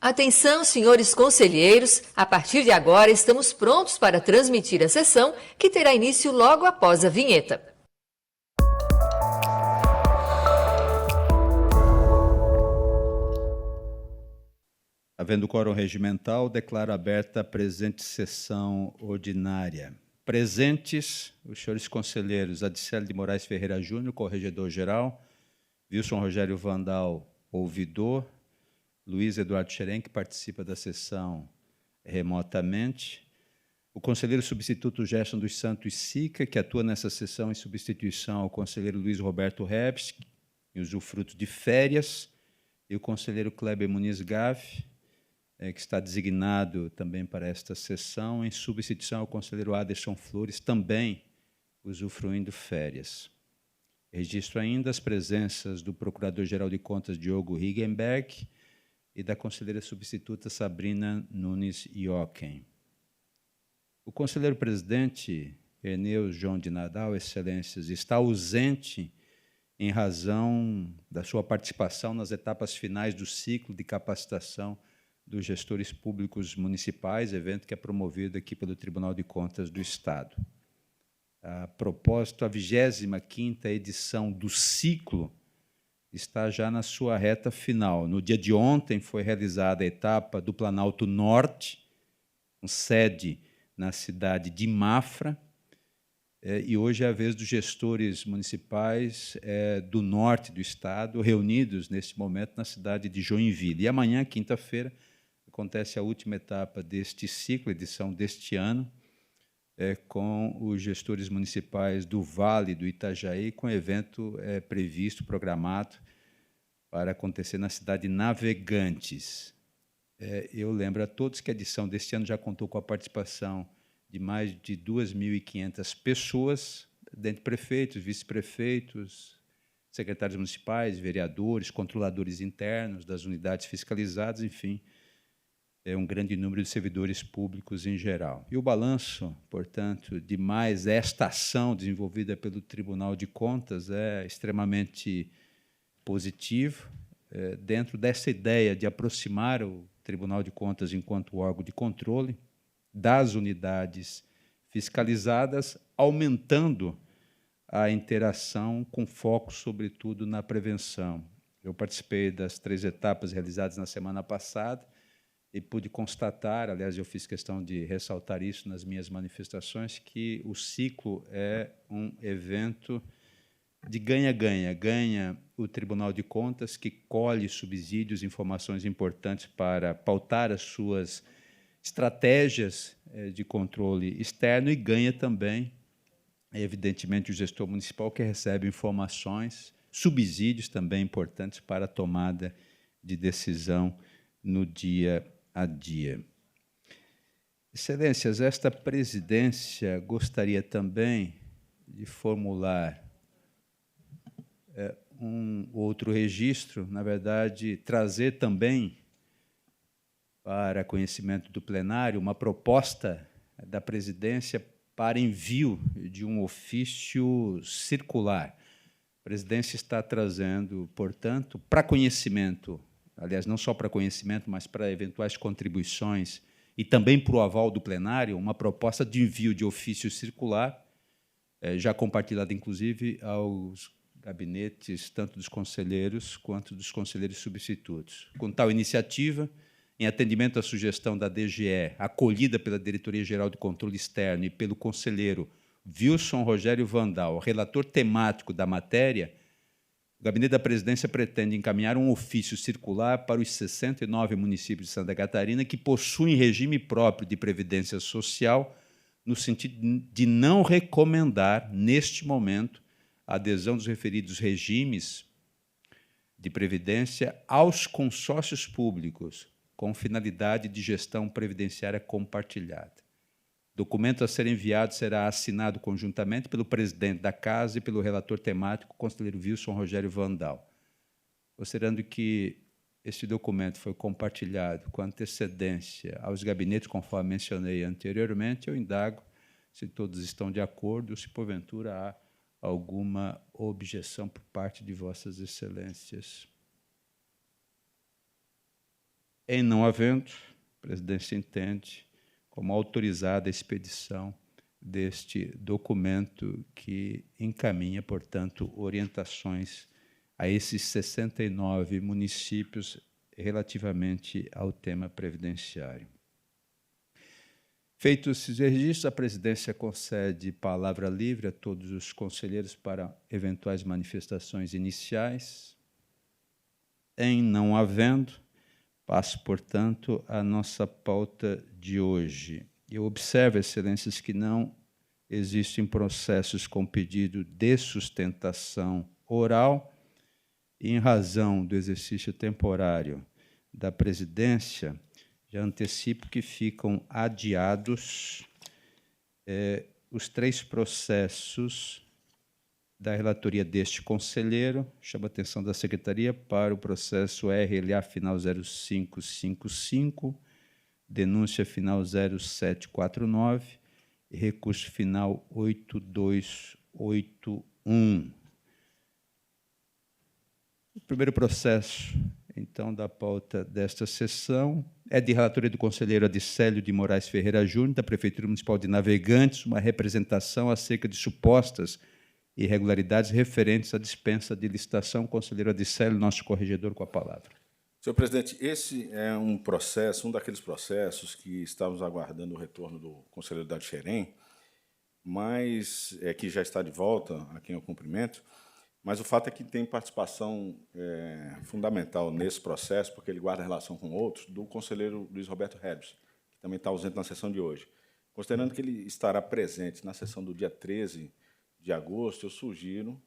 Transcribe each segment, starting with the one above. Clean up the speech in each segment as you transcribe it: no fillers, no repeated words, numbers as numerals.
Atenção, senhores conselheiros, a partir de agora estamos prontos para transmitir a sessão que terá início logo após a vinheta. Havendo quórum regimental, declaro aberta a presente sessão ordinária. Presentes os senhores conselheiros Adicélio de Moraes Ferreira Júnior, corregedor-geral, Wilson Rogério Vandal, ouvidor, Luiz Eduardo Xeren, que participa da sessão remotamente, o conselheiro substituto Gerson dos Santos Sica, que atua nessa sessão em substituição ao conselheiro Luiz Roberto Rebs, em usufruto de férias, e o conselheiro Kleber Muniz Gaff, que está designado também para esta sessão, em substituição ao conselheiro Aderson Flores, também usufruindo férias. Registro ainda as presenças do Procurador-Geral de Contas, Diogo Higgenberg, e da conselheira substituta Sabrina Nunes Ioken. O conselheiro-presidente, Eneu João de Nadal, Excelências, está ausente em razão da sua participação nas etapas finais do ciclo de capacitação dos gestores públicos municipais, evento que é promovido aqui pelo Tribunal de Contas do Estado. A propósito, a 25ª edição do ciclo está já na sua reta final. No dia de ontem foi realizada a etapa do Planalto Norte, com sede na cidade de Mafra, e hoje é a vez dos gestores municipais do norte do estado, reunidos neste momento na cidade de Joinville. E amanhã, quinta-feira, acontece a última etapa deste ciclo, edição deste ano, com os gestores municipais do Vale do Itajaí, com evento previsto, programado, para acontecer na cidade de Navegantes. Eu lembro a todos que a edição deste ano já contou com a participação de mais de 2.500 pessoas, dentre prefeitos, vice-prefeitos, secretários municipais, vereadores, controladores internos das unidades fiscalizadas, enfim, um grande número de servidores públicos em geral. E o balanço, portanto, de mais esta ação desenvolvida pelo Tribunal de Contas é extremamente positivo, dentro dessa ideia de aproximar o Tribunal de Contas enquanto órgão de controle das unidades fiscalizadas, aumentando a interação com foco, sobretudo, na prevenção. Eu participei das 3 etapas realizadas na semana passada, e pude constatar, aliás, eu fiz questão de ressaltar isso nas minhas manifestações, que o ciclo é um evento de ganha-ganha. Ganha o Tribunal de Contas, que colhe subsídios, informações importantes para pautar as suas estratégias de controle externo, e ganha também, evidentemente, o gestor municipal, que recebe informações, subsídios também importantes para a tomada de decisão no dia a dia. Excelências, esta presidência gostaria também de formular um outro registro, na verdade, trazer também para conhecimento do plenário uma proposta da presidência para envio de um ofício circular. A presidência está trazendo, portanto, para conhecimento, aliás, não só para conhecimento, mas para eventuais contribuições e também para o aval do plenário, uma proposta de envio de ofício circular, já compartilhada, inclusive, aos gabinetes, tanto dos conselheiros quanto dos conselheiros substitutos. Com tal iniciativa, em atendimento à sugestão da DGE, acolhida pela Diretoria-Geral de Controle Externo e pelo conselheiro Wilson Rogério Vandal, relator temático da matéria, o Gabinete da Presidência pretende encaminhar um ofício circular para os 69 municípios de Santa Catarina que possuem regime próprio de previdência social, no sentido de não recomendar, neste momento, a adesão dos referidos regimes de previdência aos consórcios públicos, com finalidade de gestão previdenciária compartilhada. O documento a ser enviado será assinado conjuntamente pelo presidente da Casa e pelo relator temático, o conselheiro Wilson Rogério Vandal. Considerando que este documento foi compartilhado com antecedência aos gabinetes, conforme mencionei anteriormente, eu indago se todos estão de acordo ou se, porventura, há alguma objeção por parte de vossas excelências. Em não havendo, a presidência entende como autorizada a expedição deste documento que encaminha, portanto, orientações a esses 69 municípios relativamente ao tema previdenciário. Feitos esses registros, a presidência concede palavra livre a todos os conselheiros para eventuais manifestações iniciais. Em não havendo, passo, portanto, à nossa pauta de hoje. Eu observo, excelências, que não existem processos com pedido de sustentação oral, e, em razão do exercício temporário da presidência, já antecipo que ficam adiados os 3 processos da relatoria deste conselheiro. Chamo a atenção da secretaria para o processo RLA final 0555, denúncia final 0749 e recurso final 8281. O primeiro processo, então, da pauta desta sessão é de relatoria do conselheiro Adicélio de Moraes Ferreira Júnior, da Prefeitura Municipal de Navegantes, uma representação acerca de supostas irregularidades referentes à dispensa de licitação. Conselheiro Adicélio, nosso corregedor, com a palavra. Senhor presidente, esse é um processo, um daqueles processos que estávamos aguardando o retorno do conselheiro Dado Xerém, mas que já está de volta aqui ao cumprimento, mas o fato é que tem participação fundamental nesse processo, porque ele guarda relação com outros, do conselheiro Luiz Roberto Herbes, que também está ausente na sessão de hoje. Considerando que ele estará presente na sessão do dia 13 de agosto, eu sugiro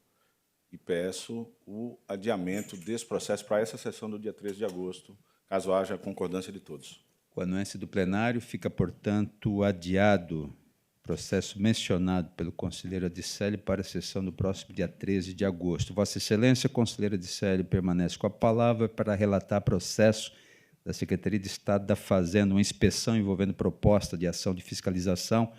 e peço o adiamento desse processo para essa sessão do dia 13 de agosto, caso haja concordância de todos. Com a anuência do plenário, fica, portanto, adiado o processo mencionado pelo conselheiro Adicélio para a sessão do próximo dia 13 de agosto. Vossa Excelência, conselheiro Adicélio, permanece com a palavra para relatar processo da Secretaria de Estado da Fazenda, uma inspeção envolvendo proposta de ação de fiscalização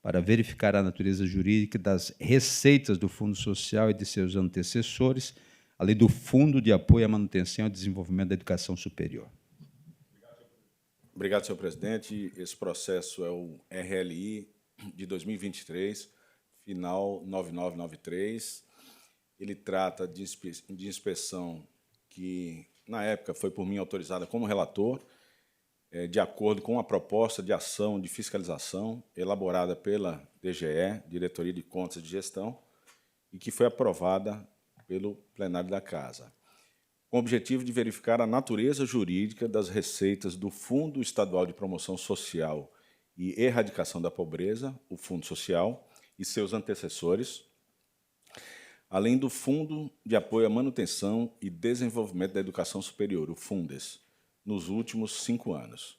para verificar a natureza jurídica das receitas do Fundo Social e de seus antecessores, além do Fundo de Apoio à Manutenção e ao Desenvolvimento da Educação Superior. Obrigado, senhor presidente. Esse processo é o RLI de 2023, final 9993. Ele trata de inspeção que, na época, foi por mim autorizada como relator, de acordo com a proposta de ação de fiscalização elaborada pela DGE, Diretoria de Contas de Gestão, e que foi aprovada pelo plenário da Casa, com o objetivo de verificar a natureza jurídica das receitas do Fundo Estadual de Promoção Social e Erradicação da Pobreza, o Fundo Social, e seus antecessores, além do Fundo de Apoio à Manutenção e Desenvolvimento da Educação Superior, o FUNDES, nos últimos 5 anos.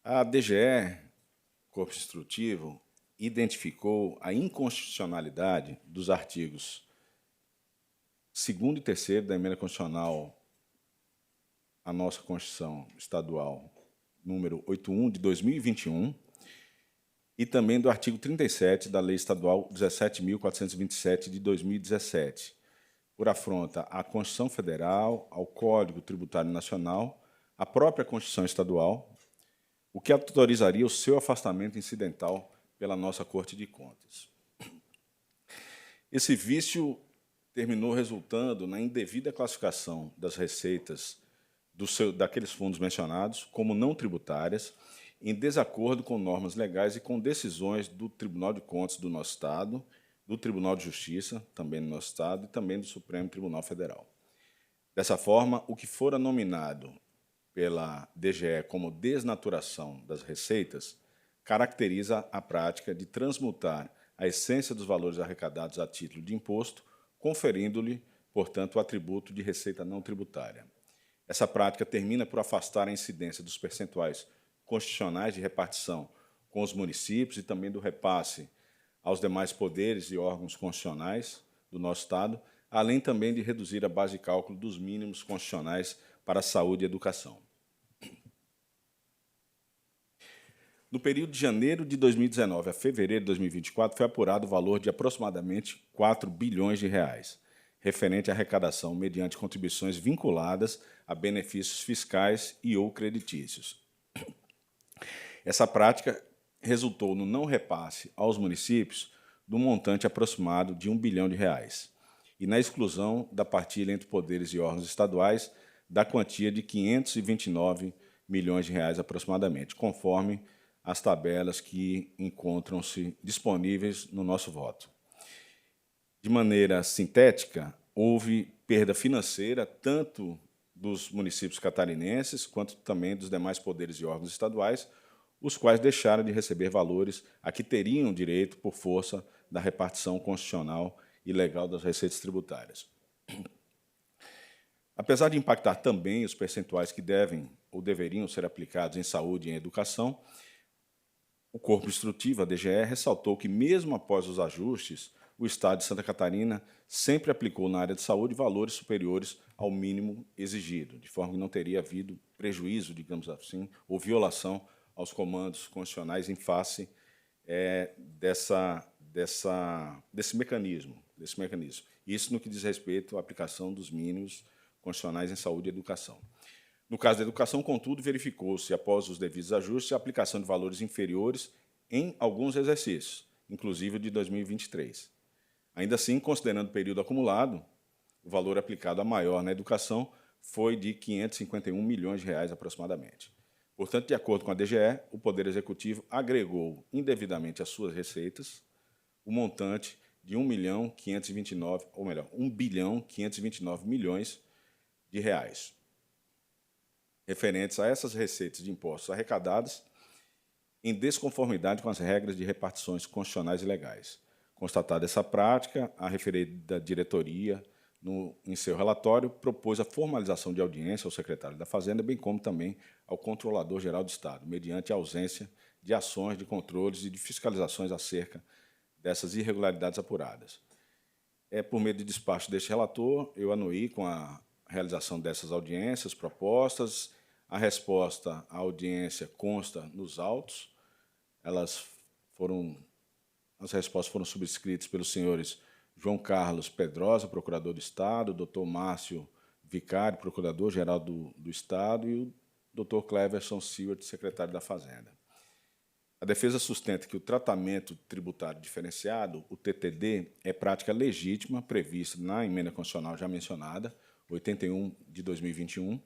A DGE, Corpo Instrutivo, identificou a inconstitucionalidade dos artigos 2º e 3º da Emenda Constitucional à nossa Constituição Estadual, número 81, de 2021, e também do artigo 37 da Lei Estadual 17.427, de 2017, por afronta à Constituição Federal, ao Código Tributário Nacional, à própria Constituição Estadual, o que autorizaria o seu afastamento incidental pela nossa Corte de Contas. Esse vício terminou resultando na indevida classificação das receitas daqueles fundos mencionados como não tributárias, em desacordo com normas legais e com decisões do Tribunal de Contas do nosso Estado, do Tribunal de Justiça, também do nosso Estado, e também do Supremo Tribunal Federal. Dessa forma, o que fora nominado pela DGE como desnaturação das receitas caracteriza a prática de transmutar a essência dos valores arrecadados a título de imposto, conferindo-lhe, portanto, o atributo de receita não tributária. Essa prática termina por afastar a incidência dos percentuais constitucionais de repartição com os municípios e também do repasse aos demais poderes e órgãos constitucionais do nosso Estado, além também de reduzir a base de cálculo dos mínimos constitucionais para a saúde e educação. No período de janeiro de 2019 a fevereiro de 2024, foi apurado o valor de aproximadamente 4 bilhões de reais, referente à arrecadação mediante contribuições vinculadas a benefícios fiscais e ou creditícios. Essa prática resultou no não repasse aos municípios do montante aproximado de R$ 1 bilhão e na exclusão da partilha entre poderes e órgãos estaduais da quantia de R$ 529 milhões aproximadamente, conforme as tabelas que encontram-se disponíveis no nosso voto. De maneira sintética, houve perda financeira tanto dos municípios catarinenses quanto também dos demais poderes e órgãos estaduais, os quais deixaram de receber valores a que teriam direito por força da repartição constitucional e legal das receitas tributárias. Apesar de impactar também os percentuais que devem ou deveriam ser aplicados em saúde e em educação, o corpo instrutivo, a DGE, ressaltou que, mesmo após os ajustes, o Estado de Santa Catarina sempre aplicou na área de saúde valores superiores ao mínimo exigido, de forma que não teria havido prejuízo, digamos assim, ou violação aos comandos constitucionais em face desse mecanismo. Isso no que diz respeito à aplicação dos mínimos constitucionais em saúde e educação. No caso da educação, contudo, verificou-se, após os devidos ajustes, a aplicação de valores inferiores em alguns exercícios, inclusive o de 2023. Ainda assim, considerando o período acumulado, o valor aplicado a maior na educação foi de R$ 551 milhões aproximadamente. Portanto, de acordo com a DGE, o Poder Executivo agregou indevidamente às suas receitas o montante de R$ 1 bilhão 529 milhões de reais, referentes a essas receitas de impostos arrecadadas em desconformidade com as regras de repartições constitucionais e legais. Constatada essa prática, a referida diretoria, em seu relatório, propôs a formalização de audiência ao secretário da Fazenda, bem como também ao Controlador-Geral do Estado, mediante a ausência de ações de controles e de fiscalizações acerca dessas irregularidades apuradas. Por meio de despacho deste relator, eu anuí com a realização dessas audiências propostas. A resposta à audiência consta nos autos. As respostas foram subscritas pelos senhores João Carlos Pedrosa, procurador do Estado, Dr. Márcio Vicari, procurador-geral do Estado, e o Dr. Cleverson Seward, secretário da Fazenda. A defesa sustenta que o tratamento tributário diferenciado, o TTD, é prática legítima prevista na emenda constitucional já mencionada, 81 de 2021,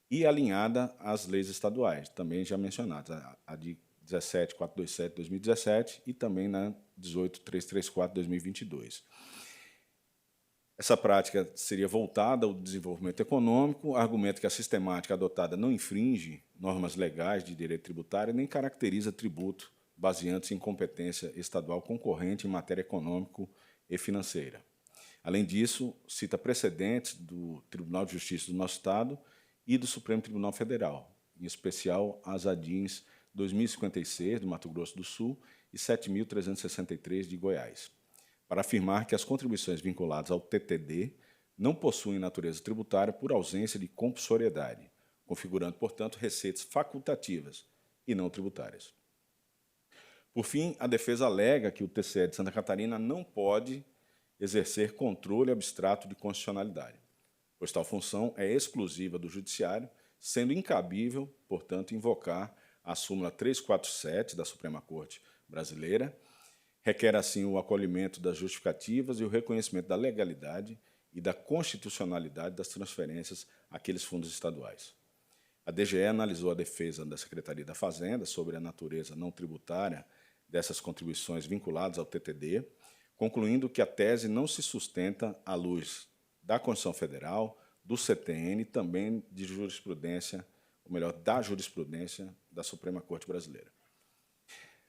e alinhada às leis estaduais, também já mencionadas, a de 17427 de 2017 e também na 18334 de 2022. Essa prática seria voltada ao desenvolvimento econômico, argumento que a sistemática adotada não infringe normas legais de direito tributário nem caracteriza tributo baseando-se em competência estadual concorrente em matéria econômico e financeira. Além disso, cita precedentes do Tribunal de Justiça do nosso Estado e do Supremo Tribunal Federal, em especial as ADINs 2056, do Mato Grosso do Sul, e 7.363, de Goiás, para afirmar que as contribuições vinculadas ao TTD não possuem natureza tributária por ausência de compulsoriedade, configurando, portanto, receitas facultativas e não tributárias. Por fim, a defesa alega que o TCE de Santa Catarina não pode exercer controle abstrato de constitucionalidade, pois tal função é exclusiva do Judiciário, sendo incabível, portanto, invocar a súmula 347 da Suprema Corte Brasileira, requer, assim, o acolhimento das justificativas e o reconhecimento da legalidade e da constitucionalidade das transferências àqueles fundos estaduais. A DGE analisou a defesa da Secretaria da Fazenda sobre a natureza não tributária dessas contribuições vinculadas ao TTD, concluindo que a tese não se sustenta à luz da Constituição Federal, do CTN e também de jurisprudência, ou melhor, da jurisprudência da Suprema Corte Brasileira.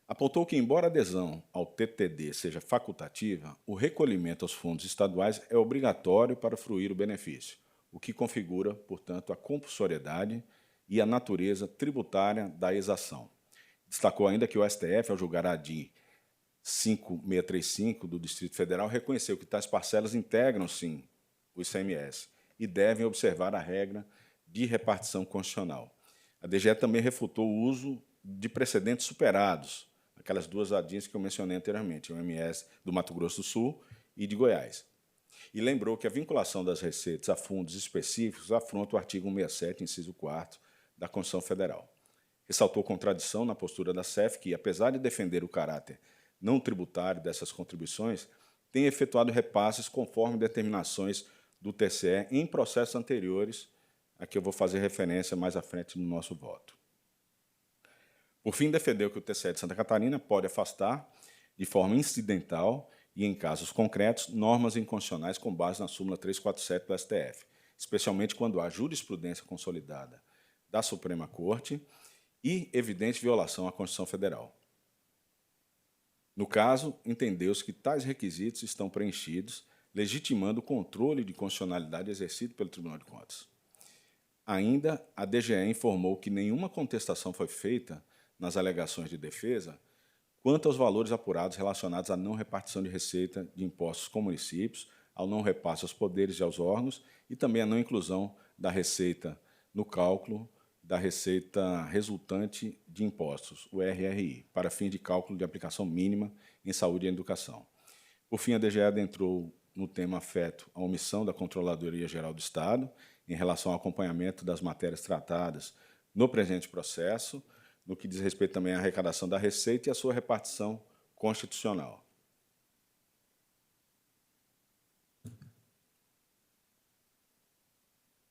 Apontou que, embora a adesão ao TTD seja facultativa, o recolhimento aos fundos estaduais é obrigatório para fruir o benefício, o que configura, portanto, a compulsoriedade e a natureza tributária da exação. Destacou ainda que o STF, ao julgar a ADI 5635 do Distrito Federal, reconheceu que tais parcelas integram, sim, o ICMS e devem observar a regra de repartição constitucional. A DGE também refutou o uso de precedentes superados, aquelas duas ADIs que eu mencionei anteriormente, o MS do Mato Grosso do Sul e de Goiás. e lembrou que a vinculação das receitas a fundos específicos afronta o artigo 167, inciso 4º, da Constituição Federal. Ressaltou contradição na postura da SEF, que, apesar de defender o caráter não tributário dessas contribuições, tem efetuado repasses conforme determinações do TCE em processos anteriores, a que eu vou fazer referência mais à frente no nosso voto. Por fim, defendeu que o TCE de Santa Catarina pode afastar, de forma incidental e em casos concretos, normas inconstitucionais com base na súmula 347 do STF, especialmente quando há jurisprudência consolidada da Suprema Corte e evidente violação à Constituição Federal. No caso, entendeu-se que tais requisitos estão preenchidos, legitimando o controle de constitucionalidade exercido pelo Tribunal de Contas. Ainda, a DGE informou que nenhuma contestação foi feita nas alegações de defesa quanto aos valores apurados relacionados à não repartição de receita de impostos com municípios, ao não repasse aos poderes e aos órgãos e também à não inclusão da receita no cálculo da receita resultante de impostos, o RRI, para fim de cálculo de aplicação mínima em saúde e educação. Por fim, a DGE adentrou no tema afeto à omissão da Controladoria Geral do Estado em relação ao acompanhamento das matérias tratadas no presente processo, no que diz respeito também à arrecadação da receita e à sua repartição constitucional.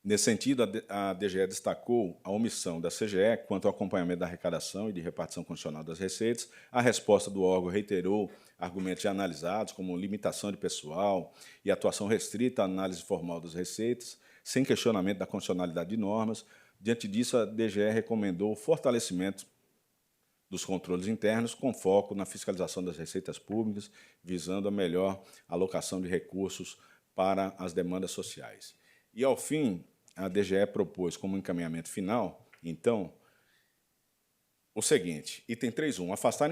Nesse sentido, a DGE destacou a omissão da CGE quanto ao acompanhamento da arrecadação e de repartição constitucional das receitas. A resposta do órgão reiterou argumentos já analisados, como limitação de pessoal e atuação restrita à análise formal das receitas, sem questionamento da constitucionalidade de normas. Diante disso, a DGE recomendou o fortalecimento dos controles internos, com foco na fiscalização das receitas públicas, visando a melhor alocação de recursos para as demandas sociais. E, ao fim, a DGE propôs como encaminhamento final, então, o seguinte: item 3.1, afastar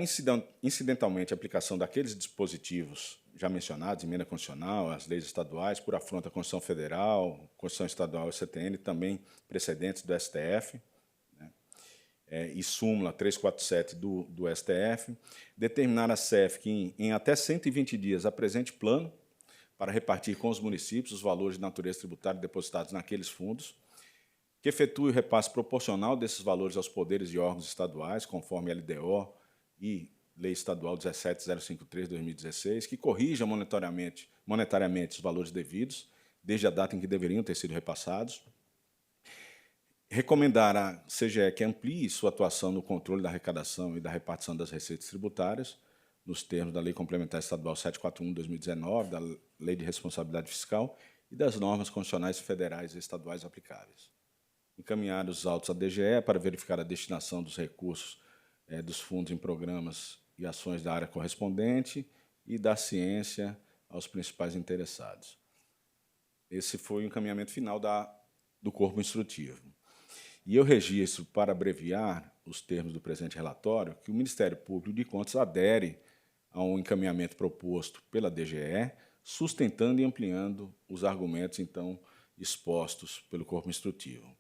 incidentalmente a aplicação daqueles dispositivos já mencionados, emenda constitucional, as leis estaduais, por afronta à Constituição Federal, Constituição Estadual e CTN, também precedentes do STF, né, e súmula 347 do STF, determinar a SEF que, em até 120 dias, apresente plano para repartir com os municípios os valores de natureza tributária depositados naqueles fundos, que efetue o repasse proporcional desses valores aos poderes e órgãos estaduais, conforme LDO e Lei Estadual 17053 de 2016, que corrija monetariamente os valores devidos, desde a data em que deveriam ter sido repassados. Recomendar à CGE que amplie sua atuação no controle da arrecadação e da repartição das receitas tributárias, nos termos da Lei Complementar Estadual 741 de 2019, da Lei de Responsabilidade Fiscal e das normas constitucionais federais e estaduais aplicáveis. Encaminhar os autos à DGE para verificar a destinação dos recursos dos fundos em programas e ações da área correspondente e dar ciência aos principais interessados. Esse foi o encaminhamento final do corpo instrutivo. E eu registro, para abreviar os termos do presente relatório, que o Ministério Público de Contas adere ao encaminhamento proposto pela DGE, sustentando e ampliando os argumentos, então, expostos pelo corpo instrutivo.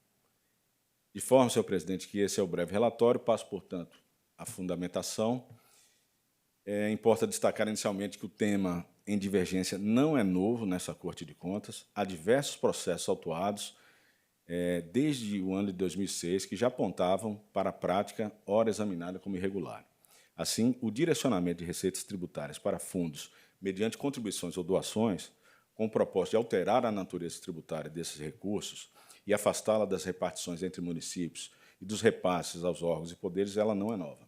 De forma, senhor presidente, que esse é o breve relatório, passo, portanto, à fundamentação. Importa destacar inicialmente que o tema em divergência não é novo nessa Corte de Contas. Há diversos processos autuados desde o ano de 2006 que já apontavam para a prática ora examinada como irregular. Assim, o direcionamento de receitas tributárias para fundos mediante contribuições ou doações, com o propósito de alterar a natureza tributária desses recursos e afastá-la das repartições entre municípios e dos repasses aos órgãos e poderes, ela não é nova.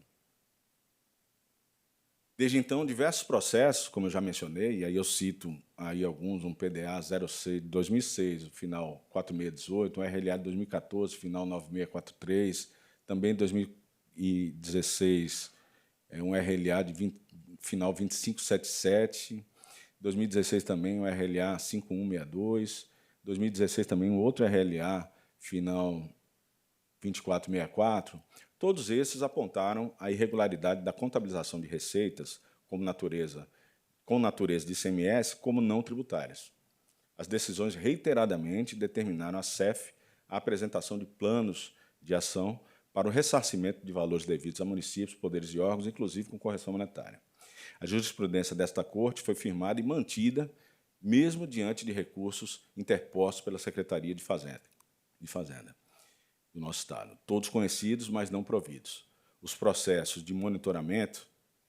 Desde então, diversos processos, como eu já mencionei, e aí eu cito aí alguns, um PDA 06 de 2006, o final 4618, um RLA de 2014, final 9643, também 2016, um RLA de final 2577, 2016 também um RLA 5162, 2016 também um outro RLA final 2464, todos esses apontaram a irregularidade da contabilização de receitas com natureza de ICMS como não tributárias. As decisões reiteradamente determinaram à SEF a apresentação de planos de ação para o ressarcimento de valores devidos a municípios, poderes e órgãos, inclusive com correção monetária. A jurisprudência desta Corte foi firmada e mantida mesmo diante de recursos interpostos pela Secretaria de Fazenda do nosso Estado. Todos conhecidos, mas não providos. Os processos de monitoramento,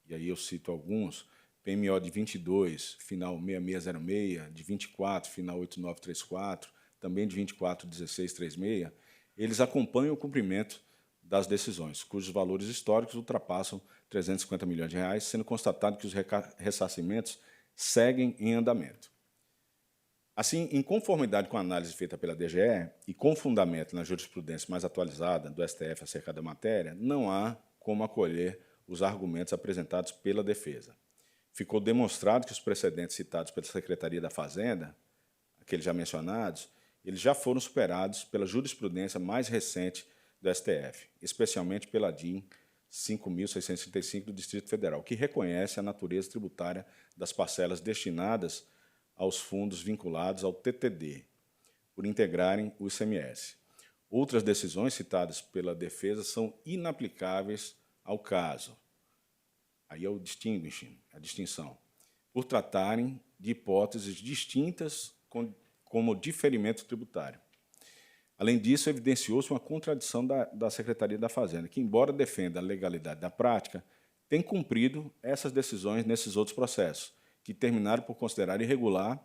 e aí eu cito alguns, PMO de 22, final 6606, de 24, final 8934, também de 24, 1636, eles acompanham o cumprimento das decisões, cujos valores históricos ultrapassam 350 milhões de reais, sendo constatado que os ressarcimentos seguem em andamento. Assim, em conformidade com a análise feita pela DGE e com fundamento na jurisprudência mais atualizada do STF acerca da matéria, não há como acolher os argumentos apresentados pela defesa. Ficou demonstrado que os precedentes citados pela Secretaria da Fazenda, aqueles já mencionados, eles já foram superados pela jurisprudência mais recente do STF, especialmente pela DIN 5.635 do Distrito Federal, que reconhece a natureza tributária das parcelas destinadas aos fundos vinculados ao TTD, por integrarem o ICMS. Outras decisões citadas pela defesa são inaplicáveis ao caso. Aí é a distinção, por tratarem de hipóteses distintas como diferimento tributário. Além disso, evidenciou-se uma contradição da Secretaria da Fazenda, que, embora defenda a legalidade da prática, tem cumprido essas decisões nesses outros processos, que terminaram por considerar irregular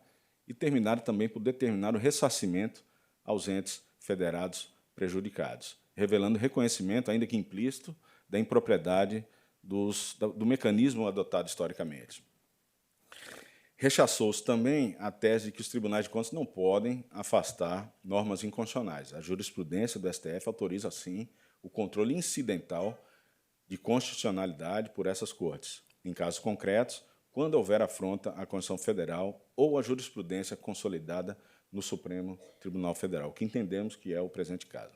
e terminaram também por determinar o ressarcimento aos entes federados prejudicados, revelando reconhecimento, ainda que implícito, da impropriedade do mecanismo adotado historicamente. Rechaçou-se também a tese de que os tribunais de contas não podem afastar normas inconstitucionais. A jurisprudência do STF autoriza, assim, o controle incidental de constitucionalidade por essas cortes, em casos concretos, quando houver afronta à Constituição Federal ou à jurisprudência consolidada no Supremo Tribunal Federal, que entendemos que é o presente caso.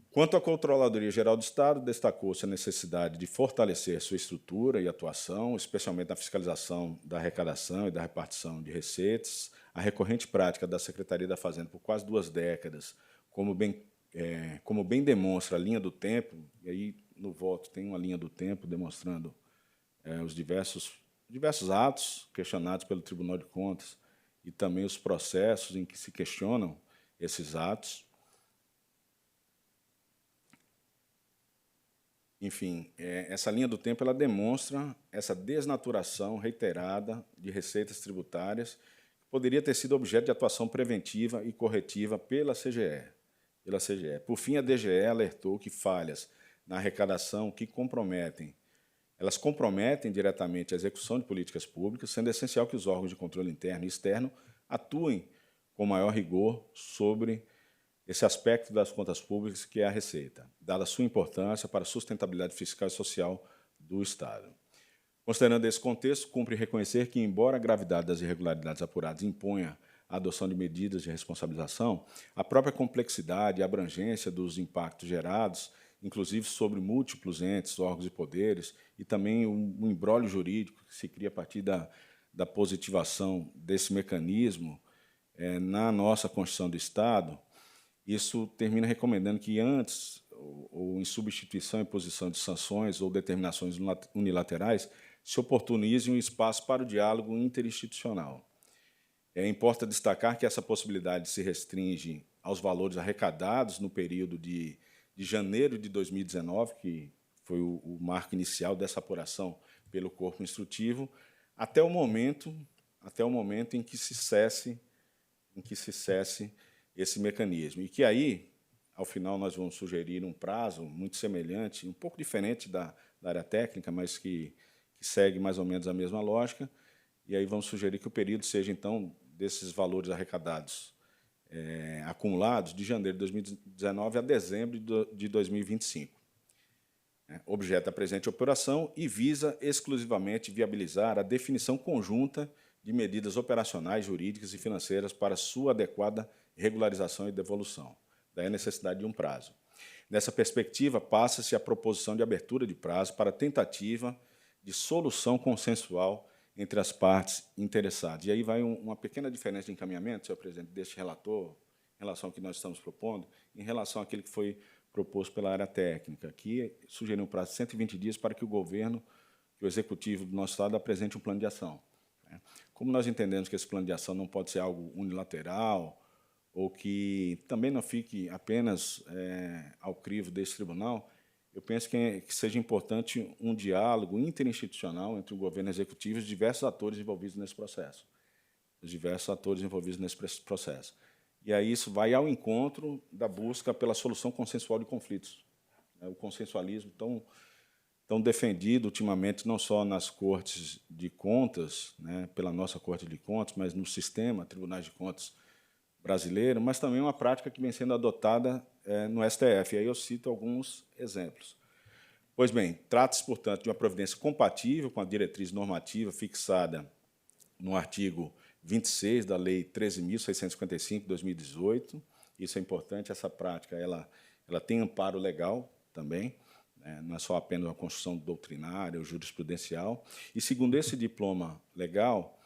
Quanto à Controladoria Geral do Estado, destacou-se a necessidade de fortalecer sua estrutura e atuação, especialmente na fiscalização da arrecadação e da repartição de receitas, a recorrente prática da Secretaria da Fazenda por quase 2 décadas, como bem demonstra a linha do tempo, e aí no voto tem uma linha do tempo demonstrando os diversos atos questionados pelo Tribunal de Contas e também os processos em que se questionam esses atos. Enfim, essa linha do tempo ela demonstra essa desnaturação reiterada de receitas tributárias que poderia ter sido objeto de atuação preventiva e corretiva pela CGE. Por fim, a DGE alertou que falhas na arrecadação elas comprometem diretamente a execução de políticas públicas, sendo essencial que os órgãos de controle interno e externo atuem com maior rigor sobre esse aspecto das contas públicas que é a receita, dada a sua importância para a sustentabilidade fiscal e social do Estado. Considerando esse contexto, cumpre reconhecer que, embora a gravidade das irregularidades apuradas imponha a adoção de medidas de responsabilização, a própria complexidade e abrangência dos impactos gerados, inclusive sobre múltiplos entes, órgãos e poderes, e também um imbróglio jurídico que se cria a partir da positivação desse mecanismo na nossa Constituição do Estado, isso termina recomendando que antes, ou em substituição e imposição de sanções ou determinações unilaterais, se oportunize um espaço para o diálogo interinstitucional. Importa destacar que essa possibilidade se restringe aos valores arrecadados no período de janeiro de 2019, que foi o marco inicial dessa apuração pelo corpo instrutivo, até o momento em que se cesse esse mecanismo. E que aí, ao final, nós vamos sugerir um prazo muito semelhante, um pouco diferente da área técnica, mas que segue mais ou menos a mesma lógica, e aí vamos sugerir que o período seja, então, desses valores arrecadados acumulados de janeiro de 2019 a dezembro de 2025. Objeto da presente operação e visa exclusivamente viabilizar a definição conjunta de medidas operacionais, jurídicas e financeiras para sua adequada regularização e devolução. Daí a necessidade de um prazo. Nessa perspectiva, passa-se a proposição de abertura de prazo para tentativa de solução consensual entre as partes interessadas. E aí vai uma pequena diferença de encaminhamento, senhor presidente, deste relator, em relação ao que nós estamos propondo, em relação àquele que foi proposto pela área técnica, que sugeriu um prazo de 120 dias para que o governo, que o executivo do nosso Estado, apresente um plano de ação. Como nós entendemos que esse plano de ação não pode ser algo unilateral, ou que também não fique apenas ao crivo desse tribunal, eu penso que seja importante um diálogo interinstitucional entre o governo executivo e os diversos atores envolvidos nesse processo. E aí isso vai ao encontro da busca pela solução consensual de conflitos. O consensualismo tão defendido ultimamente, não só nas cortes de contas, pela nossa Corte de Contas, mas no sistema, Tribunais de Contas brasileiro, mas também uma prática que vem sendo adotada no STF. E aí eu cito alguns exemplos. Pois bem, trata-se, portanto, de uma providência compatível com a diretriz normativa fixada no artigo 26 da Lei 13.655, de 2018. Isso é importante, essa prática ela tem amparo legal também, não é só apenas uma construção doutrinária ou jurisprudencial. E, segundo esse diploma legal,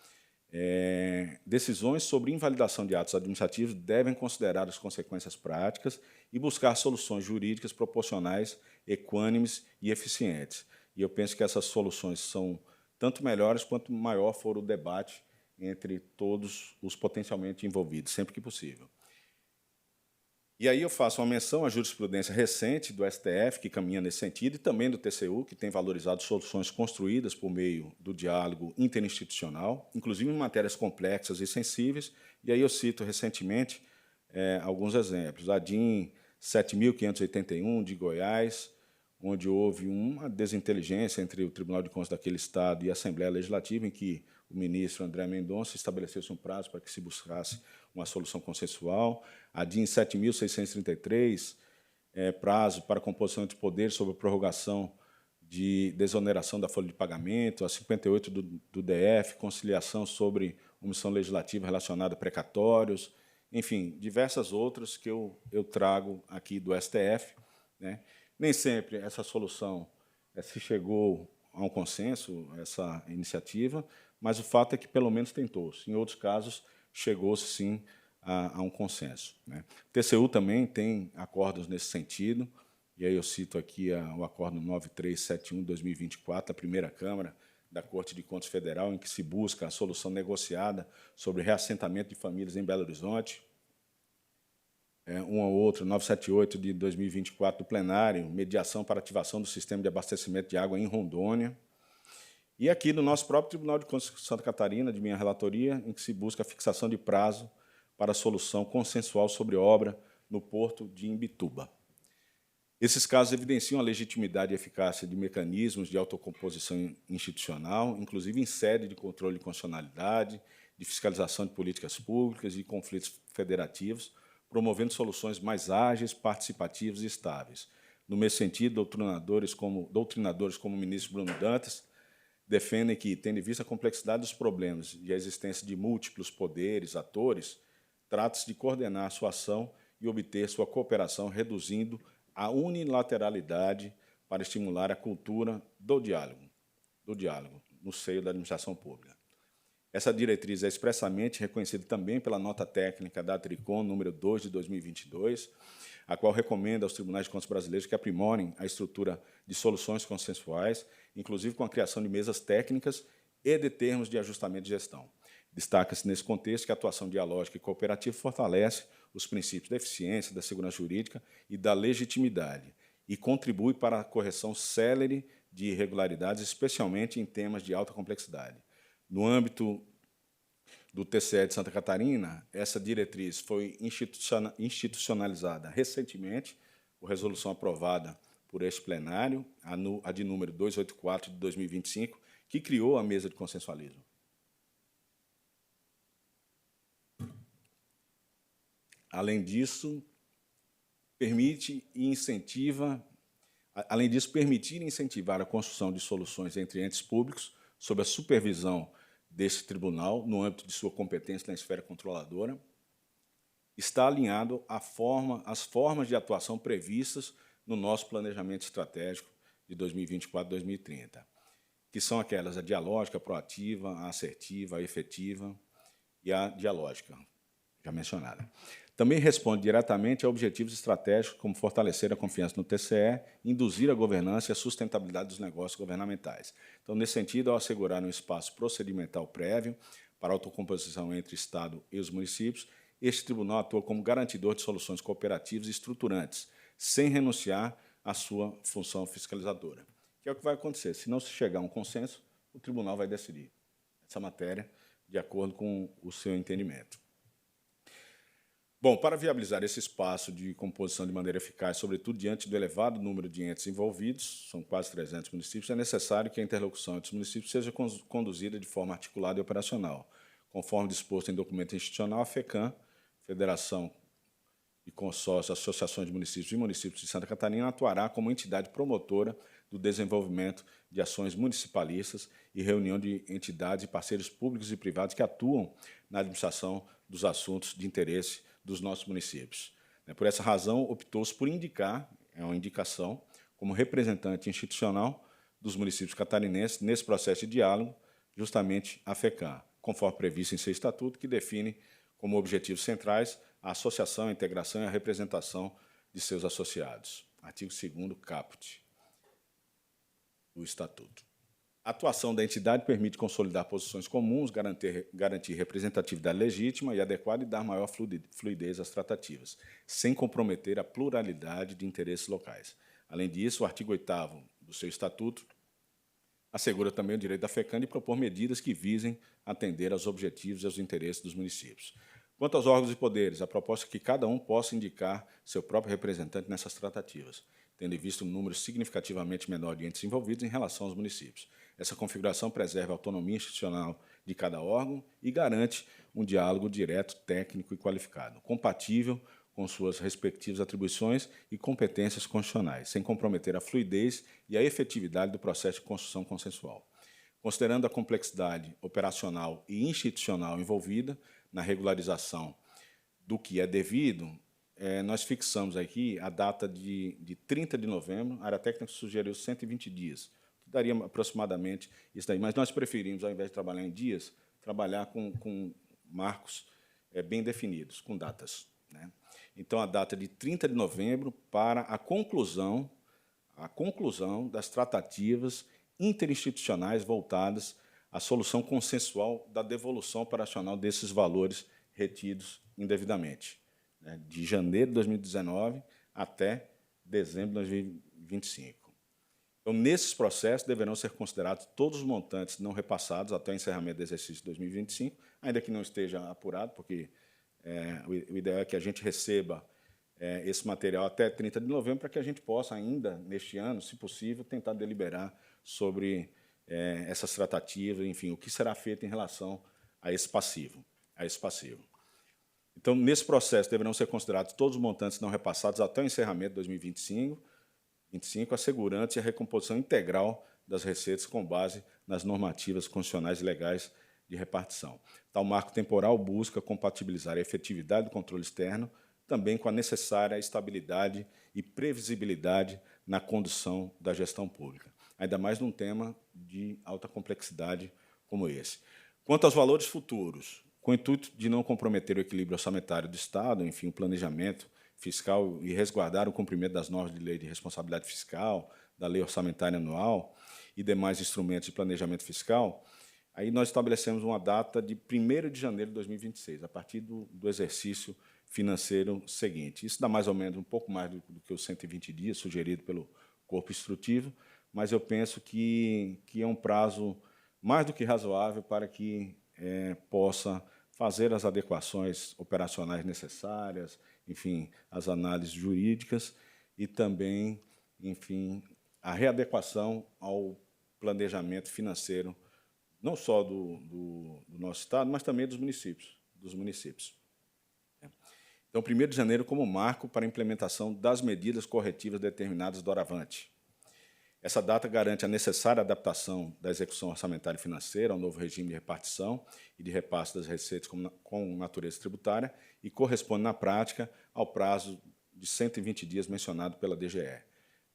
decisões sobre invalidação de atos administrativos devem considerar as consequências práticas e buscar soluções jurídicas proporcionais, equânimes e eficientes. E eu penso que essas soluções são tanto melhores quanto maior for o debate entre todos os potencialmente envolvidos, sempre que possível. E aí eu faço uma menção à jurisprudência recente do STF, que caminha nesse sentido, e também do TCU, que tem valorizado soluções construídas por meio do diálogo interinstitucional, inclusive em matérias complexas e sensíveis. E aí eu cito recentemente alguns exemplos. A DIN 7.581, de Goiás, onde houve uma desinteligência entre o Tribunal de Contas daquele Estado e a Assembleia Legislativa, em que o ministro André Mendonça estabeleceu-se um prazo para que se buscasse uma solução consensual. A DIN 7.633, prazo para composição entre poderes sobre prorrogação de desoneração da folha de pagamento. A 58 do DF, conciliação sobre omissão legislativa relacionada a precatórios. Enfim, diversas outras que eu trago aqui do STF. Nem sempre essa solução se chegou a um consenso, essa iniciativa, mas o fato é que, pelo menos, tentou-se. Em outros casos, chegou-se, sim, a um consenso. O TCU também tem acordos nesse sentido, e aí eu cito aqui o acordo 9371 de 2024, da primeira Câmara da Corte de Contas Federal, em que se busca a solução negociada sobre reassentamento de famílias em Belo Horizonte. Um ou outro, 978 de 2024, do plenário, mediação para ativação do sistema de abastecimento de água em Rondônia. E aqui no nosso próprio Tribunal de Contas de Santa Catarina, de minha relatoria, em que se busca a fixação de prazo para a solução consensual sobre obra no porto de Imbituba. Esses casos evidenciam a legitimidade e eficácia de mecanismos de autocomposição institucional, inclusive em sede de controle de constitucionalidade, de fiscalização de políticas públicas e conflitos federativos, promovendo soluções mais ágeis, participativas e estáveis. No mesmo sentido, doutrinadores como o ministro Bruno Dantas defendem que, tendo em vista a complexidade dos problemas e a existência de múltiplos poderes, atores, trata-se de coordenar a sua ação e obter sua cooperação, reduzindo a unilateralidade para estimular a cultura do diálogo no seio da administração pública. Essa diretriz é expressamente reconhecida também pela nota técnica da Tricom, número 2 de 2022, a qual recomenda aos tribunais de contas brasileiros que aprimorem a estrutura de soluções consensuais, inclusive com a criação de mesas técnicas e de termos de ajustamento de gestão. Destaca-se nesse contexto que a atuação dialógica e cooperativa fortalece os princípios da eficiência, da segurança jurídica e da legitimidade e contribui para a correção célere de irregularidades, especialmente em temas de alta complexidade. No âmbito do TCE de Santa Catarina, essa diretriz foi institucionalizada recentemente, por resolução aprovada por este plenário, a de número 284 de 2025, que criou a mesa de consensualismo. Além disso, permitir e incentivar a construção de soluções entre entes públicos sob a supervisão desse tribunal, no âmbito de sua competência na esfera controladora, está alinhado às formas de atuação previstas no nosso planejamento estratégico de 2024 a 2030, que são aquelas: a dialógica, a proativa, a assertiva, a efetiva e a dialógica. já mencionada. Também responde diretamente a objetivos estratégicos como fortalecer a confiança no TCE, induzir a governança e a sustentabilidade dos negócios governamentais. Então, nesse sentido, ao assegurar um espaço procedimental prévio para a autocomposição entre Estado e os municípios, este tribunal atua como garantidor de soluções cooperativas e estruturantes, sem renunciar à sua função fiscalizadora. Que é o que vai acontecer. Se não se chegar a um consenso, o tribunal vai decidir essa matéria de acordo com o seu entendimento. Bom, para viabilizar esse espaço de composição de maneira eficaz, sobretudo diante do elevado número de entes envolvidos, são quase 300 municípios, é necessário que a interlocução entre os municípios seja conduzida de forma articulada e operacional, conforme disposto em documento institucional. A FECAM, Federação de Consórcios, Associações de Municípios e Municípios de Santa Catarina, atuará como entidade promotora do desenvolvimento de ações municipalistas e reunião de entidades e parceiros públicos e privados que atuam na administração dos assuntos de interesse dos nossos municípios. Por essa razão, optou-se por indicar, é uma indicação, como representante institucional dos municípios catarinenses nesse processo de diálogo, justamente a FECAM, conforme previsto em seu estatuto, que define como objetivos centrais a associação, a integração e a representação de seus associados. Artigo 2º, caput do estatuto. A atuação da entidade permite consolidar posições comuns, garantir representatividade legítima e adequada e dar maior fluidez às tratativas, sem comprometer a pluralidade de interesses locais. Além disso, o artigo 8º do seu estatuto assegura também o direito da FECAM de propor medidas que visem atender aos objetivos e aos interesses dos municípios. Quanto aos órgãos e poderes, a proposta é que cada um possa indicar seu próprio representante nessas tratativas, tendo em vista um número significativamente menor de entes envolvidos em relação aos municípios. Essa configuração preserva a autonomia institucional de cada órgão e garante um diálogo direto, técnico e qualificado, compatível com suas respectivas atribuições e competências constitucionais, sem comprometer a fluidez e a efetividade do processo de construção consensual. Considerando a complexidade operacional e institucional envolvida na regularização do que é devido, nós fixamos aqui a data de 30 de novembro, a área técnica sugeriu 120 dias, que daria aproximadamente isso daí, mas nós preferimos, ao invés de trabalhar em dias, trabalhar com marcos bem definidos, com datas. Então, a data de 30 de novembro para a conclusão das tratativas interinstitucionais voltadas à solução consensual da devolução operacional desses valores retidos indevidamente, de janeiro de 2019 até dezembro de 2025. Então, nesses processos, deverão ser considerados todos os montantes não repassados até o encerramento do exercício de 2025, ainda que não esteja apurado, porque o ideal é que a gente receba esse material até 30 de novembro, para que a gente possa ainda, neste ano, se possível, tentar deliberar sobre essas tratativas, enfim, o que será feito em relação a esse passivo. Então, nesse processo, deverão ser considerados todos os montantes não repassados até o encerramento de 2025, assegurando-se a recomposição integral das receitas com base nas normativas constitucionais e legais de repartição. Tal marco temporal busca compatibilizar a efetividade do controle externo também com a necessária estabilidade e previsibilidade na condução da gestão pública, ainda mais num tema de alta complexidade como esse. Quanto aos valores futuros, com o intuito de não comprometer o equilíbrio orçamentário do Estado, enfim, o planejamento fiscal e resguardar o cumprimento das normas de lei de responsabilidade fiscal, da lei orçamentária anual e demais instrumentos de planejamento fiscal, aí nós estabelecemos uma data de 1º de janeiro de 2026, a partir do exercício financeiro seguinte. Isso dá mais ou menos um pouco mais do que os 120 dias sugerido pelo corpo instrutivo, mas eu penso que é um prazo mais do que razoável para que possa fazer as adequações operacionais necessárias, enfim, as análises jurídicas e também, enfim, a readequação ao planejamento financeiro, não só do nosso Estado, mas também dos municípios. Então, 1º de janeiro como marco para a implementação das medidas corretivas determinadas doravante. Essa data garante a necessária adaptação da execução orçamentária e financeira ao novo regime de repartição e de repasse das receitas com natureza tributária e corresponde, na prática, ao prazo de 120 dias mencionado pela DGE,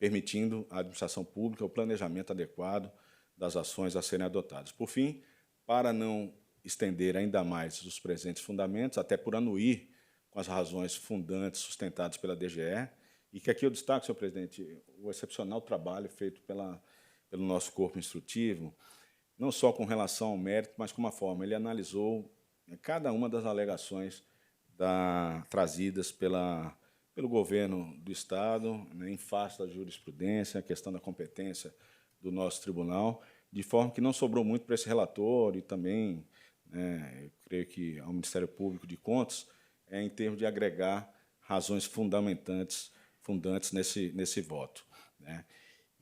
permitindo à administração pública o planejamento adequado das ações a serem adotadas. Por fim, para não estender ainda mais os presentes fundamentos, até por anuir com as razões fundantes sustentadas pela DGE, e que aqui eu destaco, senhor presidente, o excepcional trabalho feito pelo nosso corpo instrutivo, não só com relação ao mérito, mas com uma forma. Ele analisou cada uma das alegações trazidas pelo governo do Estado, né, em face da jurisprudência, a questão da competência do nosso tribunal, de forma que não sobrou muito para esse relator e também, eu creio que ao Ministério Público de Contas, em termos de agregar razões fundantes nesse voto, né.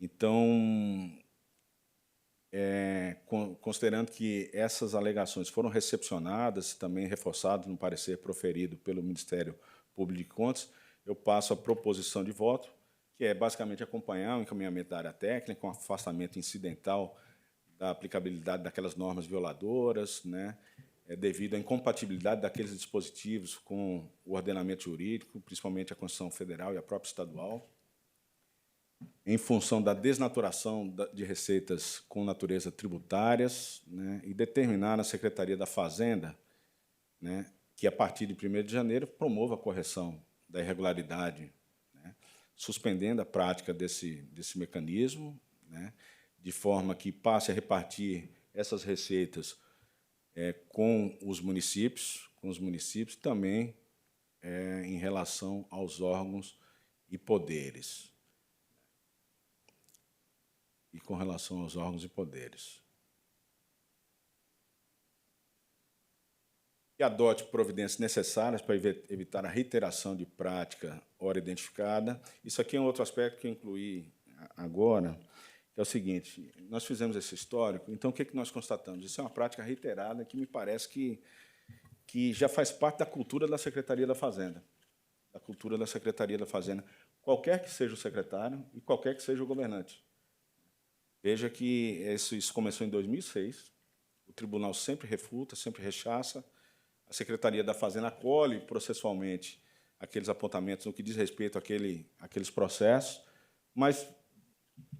Então, considerando que essas alegações foram recepcionadas, também reforçadas no parecer proferido pelo Ministério Público de Contas, eu passo a proposição de voto, que é basicamente acompanhar o encaminhamento da área técnica, com afastamento incidental da aplicabilidade daquelas normas violadoras, né, devido à incompatibilidade daqueles dispositivos com o ordenamento jurídico, principalmente a Constituição Federal e a própria estadual, em função da desnaturação de receitas com natureza tributárias, né, e determinar na Secretaria da Fazenda, né, que, a partir de 1º de janeiro, promova a correção da irregularidade, né, suspendendo a prática desse mecanismo, né, de forma que passe a repartir essas receitas com os municípios também em relação aos órgãos e poderes. E adote providências necessárias para evitar a reiteração de prática hora identificada. Isso aqui é um outro aspecto que eu incluí agora, que é o seguinte: nós fizemos esse histórico, então o que nós constatamos? Isso é uma prática reiterada que me parece que já faz parte da cultura da Secretaria da Fazenda, qualquer que seja o secretário e qualquer que seja o governante. Veja que isso começou em 2006, o tribunal sempre refuta, sempre rechaça, a Secretaria da Fazenda acolhe processualmente aqueles apontamentos no que diz respeito àqueles processos, mas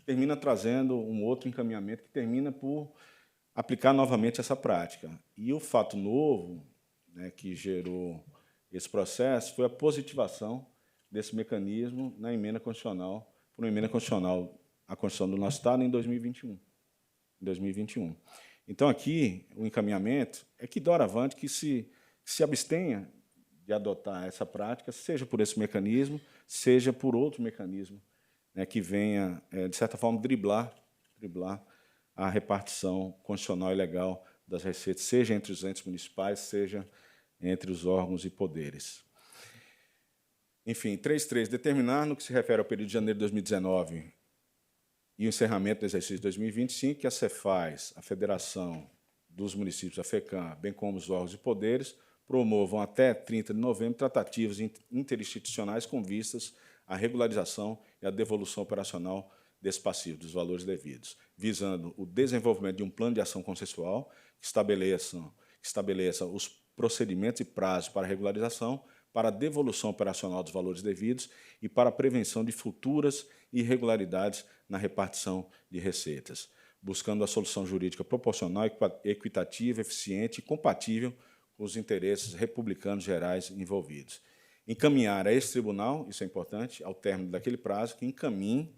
termina trazendo um outro encaminhamento que termina por aplicar novamente essa prática. E o fato novo, né, que gerou esse processo foi a positivação desse mecanismo na emenda constitucional, por uma emenda constitucional à Constituição do nosso Estado em 2021. Então, aqui, o encaminhamento é que, doravante, que se abstenha de adotar essa prática, seja por esse mecanismo, seja por outro mecanismo, né, que venha, de certa forma, driblar a repartição constitucional e legal das receitas, seja entre os entes municipais, seja entre os órgãos e poderes. Enfim, 3.3. Determinar, no que se refere ao período de janeiro de 2019 e o encerramento do exercício de 2025, que a Cefaz, a Federação dos Municípios, a FECAM, bem como os órgãos e poderes, promovam até 30 de novembro tratativas interinstitucionais com vistas à regularização e à devolução operacional desse passivo, dos valores devidos, visando o desenvolvimento de um plano de ação consensual que estabeleça os procedimentos e prazos para regularização, para a devolução operacional dos valores devidos e para a prevenção de futuras irregularidades na repartição de receitas, buscando a solução jurídica proporcional, equitativa, eficiente e compatível com os interesses republicanos gerais envolvidos. Encaminhar a esse tribunal, isso é importante, ao término daquele prazo, que encaminhe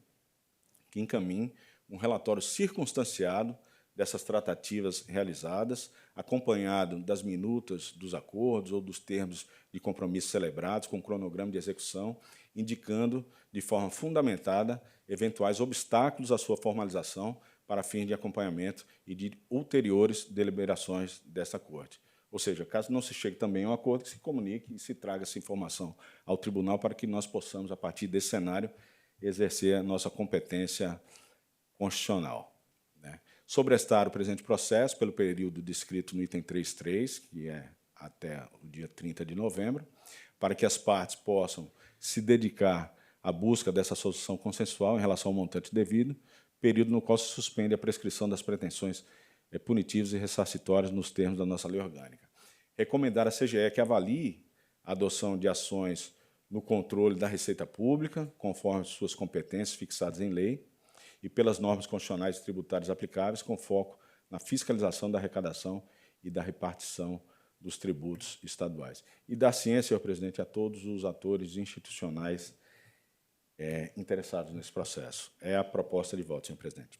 um relatório circunstanciado dessas tratativas realizadas, acompanhado das minutas dos acordos ou dos termos de compromisso celebrados, com cronograma de execução, indicando de forma fundamentada eventuais obstáculos à sua formalização para fins de acompanhamento e de ulteriores deliberações desta Corte. Ou seja, caso não se chegue também a um acordo, que se comunique e se traga essa informação ao tribunal para que nós possamos, a partir desse cenário, exercer a nossa competência constitucional. Sobrestar o presente processo pelo período descrito no item 3.3, que é até o dia 30 de novembro, para que as partes possam se dedicar à busca dessa solução consensual em relação ao montante devido, período no qual se suspende a prescrição das pretensões punitivas e ressarcitórias nos termos da nossa lei orgânica. Recomendar à CGE que avalie a adoção de ações no controle da receita pública, conforme suas competências fixadas em lei, e pelas normas constitucionais e tributárias aplicáveis, com foco na fiscalização da arrecadação e da repartição dos tributos estaduais. E dar ciência, senhor presidente, a todos os atores institucionais interessados nesse processo. É a proposta de voto, senhor presidente.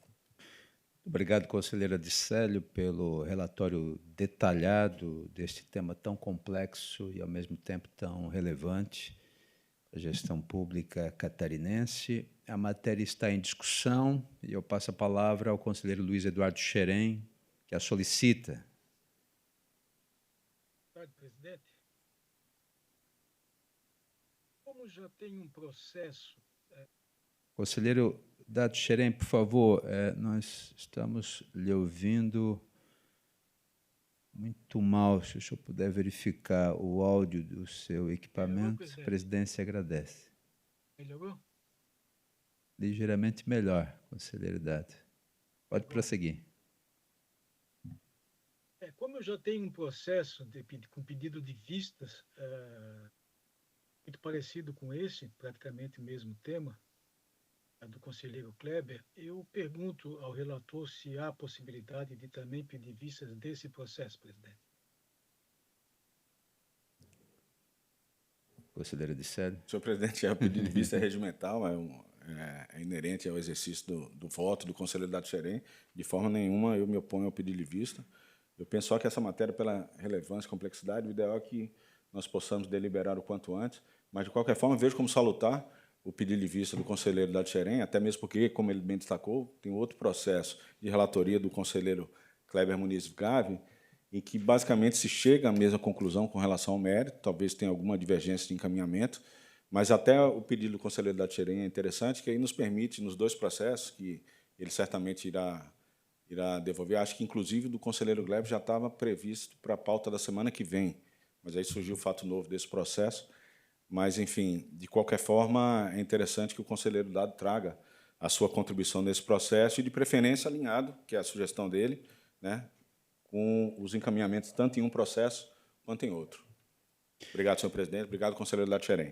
Obrigado, conselheiro Adicélio, pelo relatório detalhado deste tema tão complexo e, ao mesmo tempo, tão relevante para a gestão pública catarinense. A matéria está em discussão e eu passo a palavra ao conselheiro Luiz Eduardo Xerém, que a solicita. Boa tarde, presidente. Como já tem um processo... Conselheiro Dado Xerém, por favor, nós estamos lhe ouvindo muito mal. Se o senhor puder verificar o áudio do seu equipamento, a presidência agradece. Melhorou? Ligeiramente melhor, conselheiro Dado. Pode prosseguir. Como eu já tenho um processo com pedido de vistas muito parecido com esse, praticamente o mesmo tema, do conselheiro Kleber, eu pergunto ao relator se há possibilidade de também pedir vistas desse processo, presidente. Conselheiro Adicélio. Senhor presidente, o pedido de vista é regimental, é inerente ao exercício do voto do conselheiro Dado Xerém. De forma nenhuma eu me oponho ao pedido de vista. Eu penso só que essa matéria, pela relevância e complexidade, o ideal é que nós possamos deliberar o quanto antes, mas, de qualquer forma, vejo como salutar o pedido de vista do conselheiro Dado Xerém, até mesmo porque, como ele bem destacou, tem outro processo de relatoria do conselheiro Kleber Muniz Gave, em que, basicamente, se chega à mesma conclusão com relação ao mérito, talvez tenha alguma divergência de encaminhamento, mas até o pedido do conselheiro Dado Xerém é interessante, que aí nos permite, nos dois processos, que ele certamente irá devolver, acho que, inclusive, do conselheiro Kleber já estava previsto para a pauta da semana que vem, mas aí surgiu o fato novo desse processo. Mas, enfim, de qualquer forma, é interessante que o conselheiro Dado traga a sua contribuição nesse processo e, de preferência, alinhado, que é a sugestão dele, né, com os encaminhamentos tanto em um processo quanto em outro. Obrigado, senhor presidente. Obrigado, conselheiro Dado Xerém.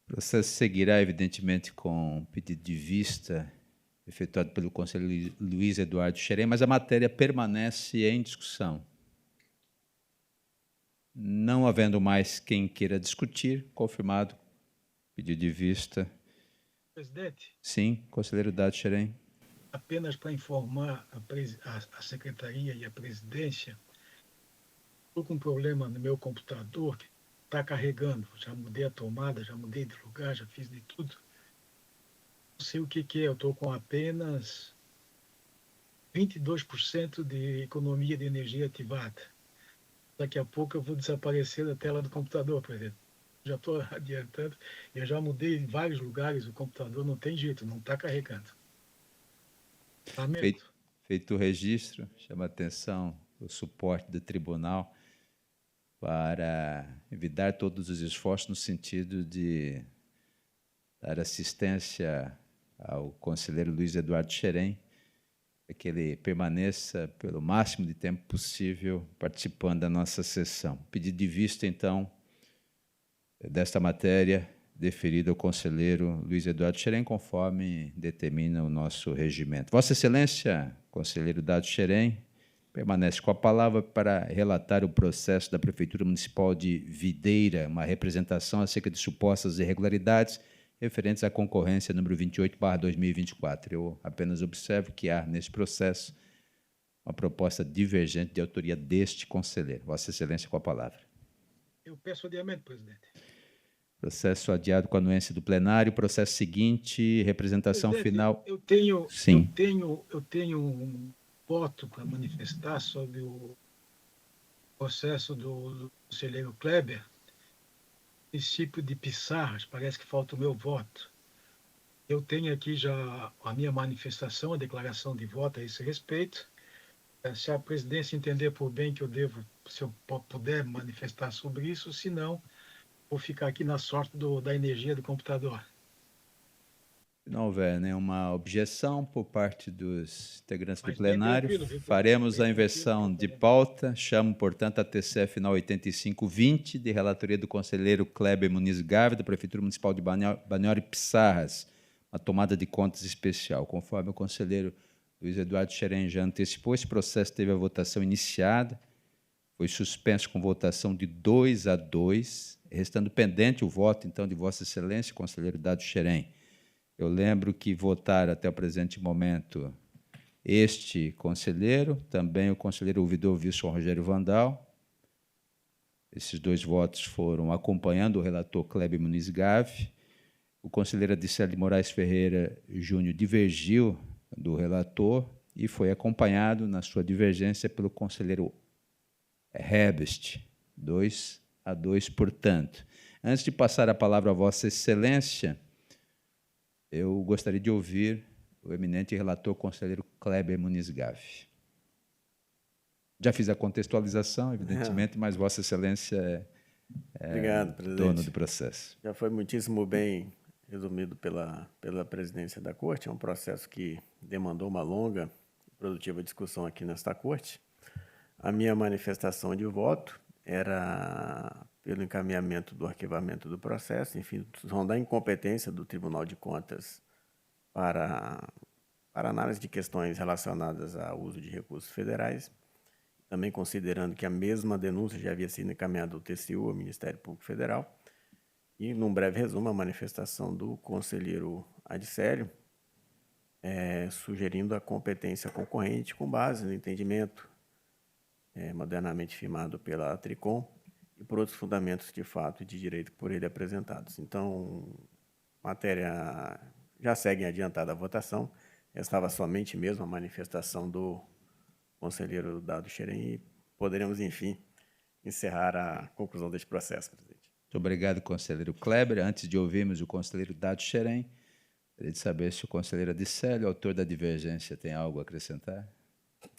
O processo seguirá, evidentemente, com pedido de vista efetuado pelo conselheiro Luiz Eduardo Xerém, mas a matéria permanece em discussão. Não havendo mais quem queira discutir, confirmado pedido de vista. Presidente? Sim, conselheiro Dado Xerém. Apenas para informar a secretaria e a presidência, estou com um problema no meu computador que está carregando. Já mudei a tomada, já mudei de lugar, já fiz de tudo. Não sei o que é, eu estou com apenas 22% de economia de energia ativada. Daqui a pouco eu vou desaparecer da tela do computador, presidente. Já estou adiantando. Eu já mudei em vários lugares o computador, não tem jeito, não está carregando. Feito o registro, chama a atenção o suporte do tribunal para evitar todos os esforços no sentido de dar assistência ao conselheiro Luiz Eduardo Xerém, para que ele permaneça pelo máximo de tempo possível participando da nossa sessão. Pedido de vista, então, desta matéria, deferido ao conselheiro Luiz Eduardo Xerém, conforme determina o nosso regimento. Vossa Excelência, conselheiro Dado Xerém, permanece com a palavra para relatar o processo da Prefeitura Municipal de Videira, uma representação acerca de supostas irregularidades referentes à concorrência número 28/2024. Eu apenas observo que há, nesse processo, uma proposta divergente de autoria deste conselheiro. Vossa Excelência, com a palavra. Eu peço adiamento, presidente. Processo adiado com a anuência do plenário. Processo seguinte, representação presidente, final. Eu tenho um voto para manifestar sobre o processo do conselheiro Kleber. Município de Pissarras, parece que falta o meu voto. Eu tenho aqui já a minha manifestação, a declaração de voto a esse respeito. Se a presidência entender por bem que eu devo, se eu puder manifestar sobre isso, se não, vou ficar aqui na sorte da energia do computador. Se não houver nenhuma objeção por parte dos integrantes do Mas plenário, faremos a inversão de pauta. Chamo, portanto, a TCE final 8520, de relatoria do conselheiro Kleber Muniz Gave, da Prefeitura Municipal de Banhora e Pissarras, uma tomada de contas especial. Conforme o conselheiro Luiz Eduardo Xerém já antecipou, esse processo teve a votação iniciada foi suspenso com votação de 2-2, restando pendente o voto, então, de Vossa Excelência, conselheiro Dado Xerém. Eu lembro que votaram até o presente momento este conselheiro, também o conselheiro ouvidor Wilson Rogério Vandal. Esses 2 votos foram acompanhando o relator Kleber Muniz Gave. O conselheiro Adicélio de Moraes Ferreira Júnior divergiu do relator e foi acompanhado na sua divergência pelo conselheiro Hebest, 2-2, portanto. Antes de passar a palavra a Vossa Excelência, eu gostaria de ouvir o eminente relator conselheiro Kleber Muniz Gave. Já fiz a contextualização, evidentemente, mas Vossa Excelência é Obrigado, presidente. dono do processo. Já foi muitíssimo bem resumido pela presidência da Corte. É um processo que demandou uma longa e produtiva discussão aqui nesta Corte. A minha manifestação de voto era pelo encaminhamento do arquivamento do processo, enfim, da incompetência do Tribunal de Contas para análise de questões relacionadas ao uso de recursos federais, também considerando que a mesma denúncia já havia sido encaminhada ao TCU, ao Ministério Público Federal, e, num breve resumo, a manifestação do conselheiro Adicélio, sugerindo a competência concorrente com base no entendimento modernamente firmado pela Tricom e por outros fundamentos de fato e de direito por ele apresentados. Então, matéria já segue em adiantada a votação, restava somente mesmo a manifestação do conselheiro Dado Xerém e poderemos, enfim, encerrar a conclusão deste processo, presidente. Muito obrigado, conselheiro Kleber. Antes de ouvirmos o conselheiro Dado Xerém, queria saber se o conselheiro Adicélio, autor da divergência, tem algo a acrescentar?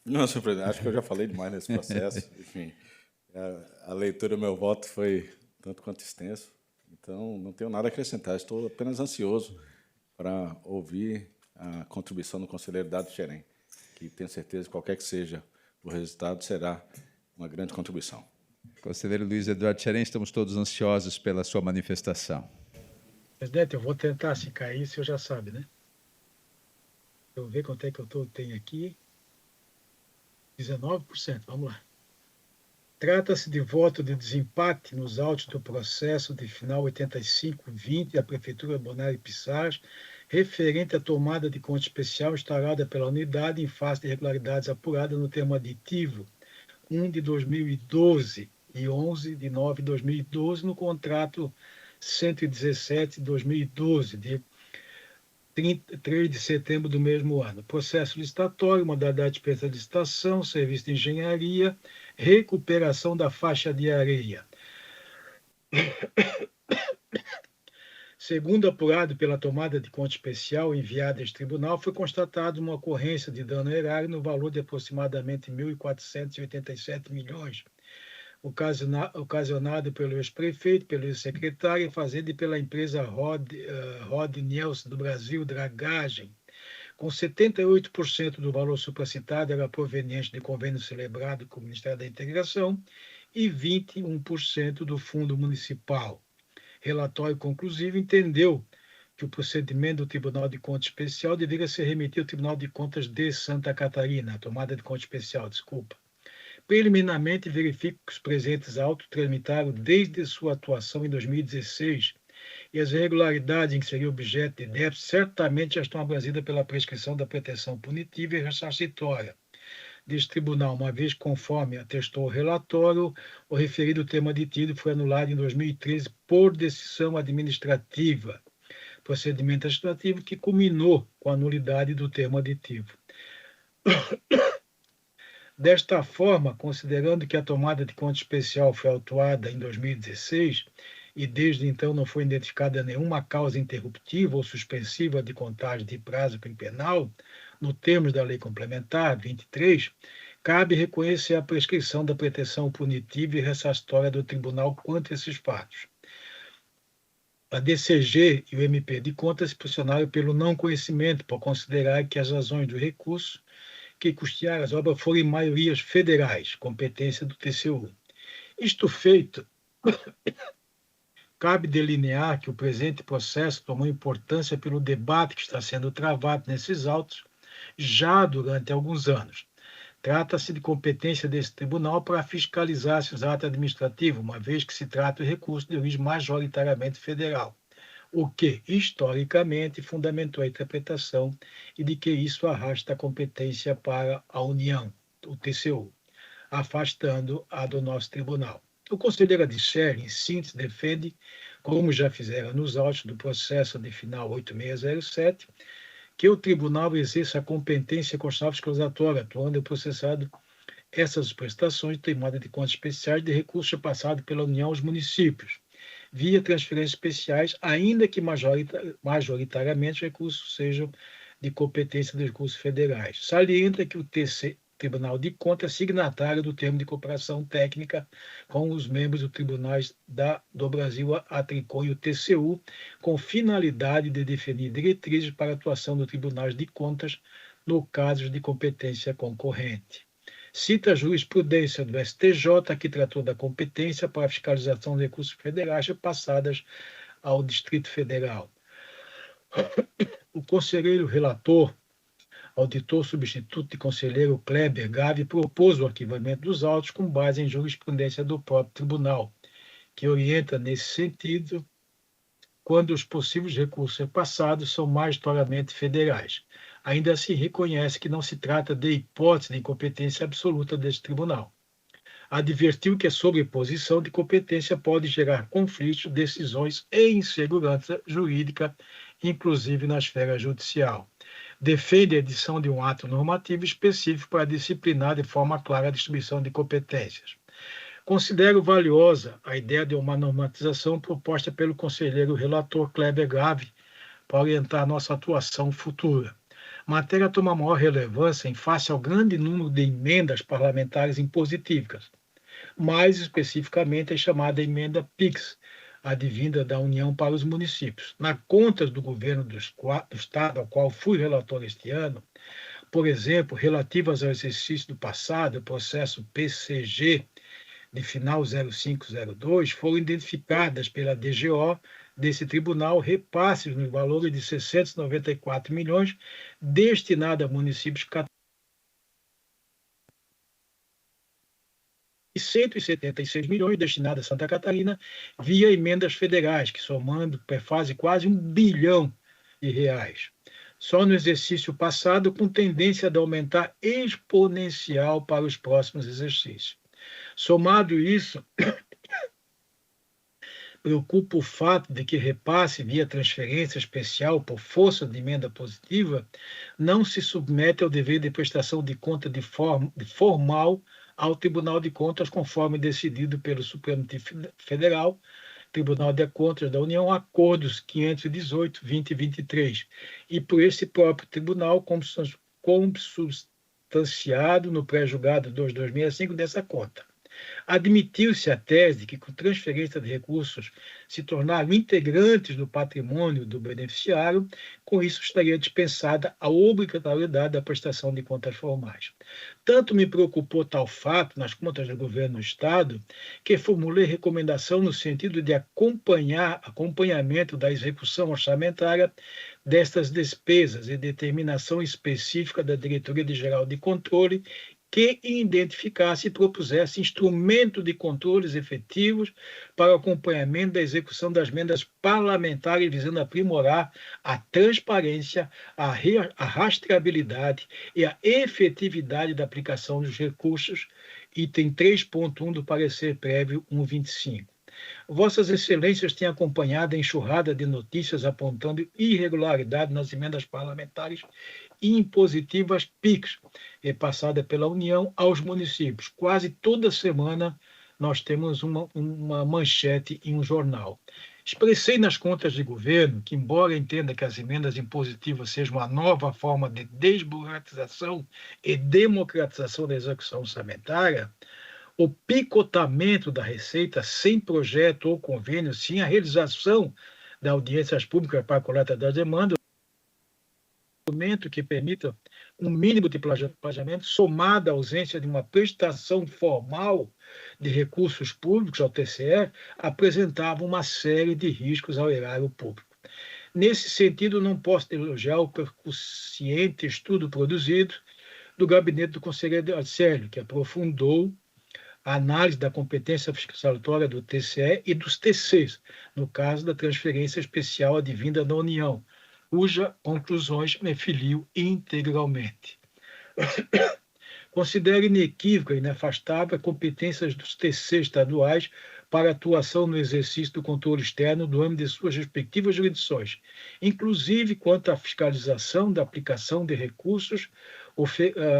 Não, senhor presidente, acho que eu já falei demais nesse processo. Enfim, a leitura do meu voto foi tanto quanto extenso, então não tenho nada a acrescentar, estou apenas ansioso para ouvir a contribuição do conselheiro Dado Xerém, que tenho certeza que qualquer que seja o resultado será uma grande contribuição. Conselheiro Luiz Eduardo Xerém, estamos todos ansiosos pela sua manifestação. Presidente, eu vou tentar, se cair, o senhor já sabe, né? Eu vou ver quanto é que eu tenho aqui. 19%, vamos lá. Trata-se de voto de desempate nos autos do processo de final 85-20 da Prefeitura Bonário e Pissarras, referente à tomada de conta especial instaurada pela unidade em face de irregularidades apuradas no termo aditivo 1 de 2012 e 11 de 9 de 2012 no contrato 117 de 2012, de 3 de setembro do mesmo ano. Processo licitatório, modalidade de dispensa de licitação, serviço de engenharia, recuperação da faixa de areia. Segundo apurado pela tomada de conta especial enviada a este tribunal, foi constatada uma ocorrência de dano erário no valor de aproximadamente 1.487 milhões, ocasionado pelo ex-prefeito, pelo ex-secretário e fazenda e pela empresa Rod Nielsen do Brasil Dragagem, com 78% do valor supracitado era proveniente de convênio celebrado com o Ministério da Integração e 21% do Fundo Municipal. Relatório conclusivo entendeu que o procedimento do Tribunal de Contas Especial deveria ser remetido ao Tribunal de Contas de Santa Catarina, a tomada de conta especial, desculpa. Preliminarmente, verifico que os presentes autos tramitaram desde sua atuação em 2016 e as irregularidades em que seria objeto de débito certamente já estão abrangidas pela prescrição da pretensão punitiva e ressarcitória deste tribunal, uma vez conforme atestou o relatório, o referido termo aditivo foi anulado em 2013 por decisão administrativa, procedimento administrativo que culminou com a nulidade do termo aditivo. Desta forma, considerando que a tomada de conta especial foi autuada em 2016 e desde então não foi identificada nenhuma causa interruptiva ou suspensiva de contagem de prazo quinquenal, no termos da Lei Complementar 23, cabe reconhecer a prescrição da pretensão punitiva e ressarcitória do Tribunal quanto a esses fatos. A DCG e o MP de Contas se posicionaram pelo não conhecimento, por considerar que as razões do recurso que custearam as obras foram em maiorias federais, competência do TCU. Isto feito, cabe delinear que o presente processo tomou importância pelo debate que está sendo travado nesses autos já durante alguns anos. Trata-se de competência desse tribunal para fiscalizar seus atos administrativos, uma vez que se trata de recurso de origem majoritariamente federal, o que, historicamente, fundamentou a interpretação e de que isso arrasta a competência para a União, o TCU, afastando a do nosso tribunal. O conselheiro Adisseri, em síntese, defende, como já fizeram nos autos do processo de final 8607, que o tribunal exerça a competência constitucional fiscalizatória, atuando o processado essas prestações de tomada de contas especiais de recursos passados pela União aos municípios, via transferências especiais, ainda que majoritariamente os recursos sejam de competência dos recursos federais. Salienta que o Tribunal de Contas é signatário do termo de cooperação técnica com os membros dos tribunais do Brasil, a Tricom e o TCU, com finalidade de definir diretrizes para a atuação dos tribunais de contas no caso de competência concorrente. Cita a jurisprudência do STJ, que tratou da competência para a fiscalização de recursos federais passadas ao Distrito Federal. O conselheiro relator, auditor substituto e conselheiro Kleber Gavi, propôs o arquivamento dos autos com base em jurisprudência do próprio tribunal, que orienta nesse sentido quando os possíveis recursos passados são majoritariamente federais. Ainda assim, reconhece que não se trata de hipótese de incompetência absoluta deste tribunal. Advertiu que a sobreposição de competência pode gerar conflitos, decisões e insegurança jurídica, inclusive na esfera judicial. Defende a edição de um ato normativo específico para disciplinar de forma clara a distribuição de competências. Considero valiosa a ideia de uma normatização proposta pelo conselheiro relator Kleber Gavi para orientar nossa atuação futura. A matéria toma maior relevância em face ao grande número de emendas parlamentares impositivas, mais especificamente a chamada emenda PIX, advinda da União para os municípios. Na contas do governo do Estado, ao qual fui relator este ano, por exemplo, relativas ao exercício do passado, o processo PCG de final 0502, foram identificadas pela DGO desse tribunal repasses no valor de 694 milhões destinados a municípios e 176 milhões destinados a Santa Catarina via emendas federais, que somando perfazem quase R$ 1 bilhão. Só no exercício passado, com tendência de aumentar exponencial para os próximos exercícios. Somado isso, preocupa o fato de que repasse via transferência especial por força de emenda positiva não se submete ao dever de prestação de conta de formal ao Tribunal de Contas, conforme decidido pelo Supremo Federal, Tribunal de Contas da União, Acordos 518, 20 e 23, e por esse próprio tribunal consubstanciado no pré-julgado 2265 dessa conta. Admitiu-se a tese de que, com transferência de recursos, se tornaram integrantes do patrimônio do beneficiário, com isso estaria dispensada a obrigatoriedade da prestação de contas formais. Tanto me preocupou tal fato nas contas do governo do Estado, que formulei recomendação no sentido de acompanhamento da execução orçamentária destas despesas e determinação específica da Diretoria Geral de Controle que identificasse e propusesse instrumento de controles efetivos para o acompanhamento da execução das emendas parlamentares, visando aprimorar a transparência, a rastreabilidade e a efetividade da aplicação dos recursos, item 3.1 do parecer prévio 125. Vossas Excelências têm acompanhado a enxurrada de notícias apontando irregularidade nas emendas parlamentares impositivas PIX, repassada pela União aos municípios. Quase toda semana nós temos uma manchete em um jornal. Expressei nas contas de governo que, embora entenda que as emendas impositivas sejam uma nova forma de desburocratização e democratização da execução orçamentária, o picotamento da receita sem projeto ou convênio, sem a realização das audiências públicas para a coleta das demandas, que permita um mínimo de planejamento, somado à ausência de uma prestação formal de recursos públicos ao TCE, apresentava uma série de riscos ao erário público. Nesse sentido, não posso elogiar o percussiente estudo produzido do gabinete do conselheiro Adcélio, que aprofundou a análise da competência fiscalizatória do TCE e dos TCs, no caso da transferência especial advinda da União, cujas conclusões me filio integralmente. Considero inequívoca e inafastável a competência dos TCs estaduais para atuação no exercício do controle externo do âmbito de suas respectivas jurisdições, inclusive quanto à fiscalização da aplicação de recursos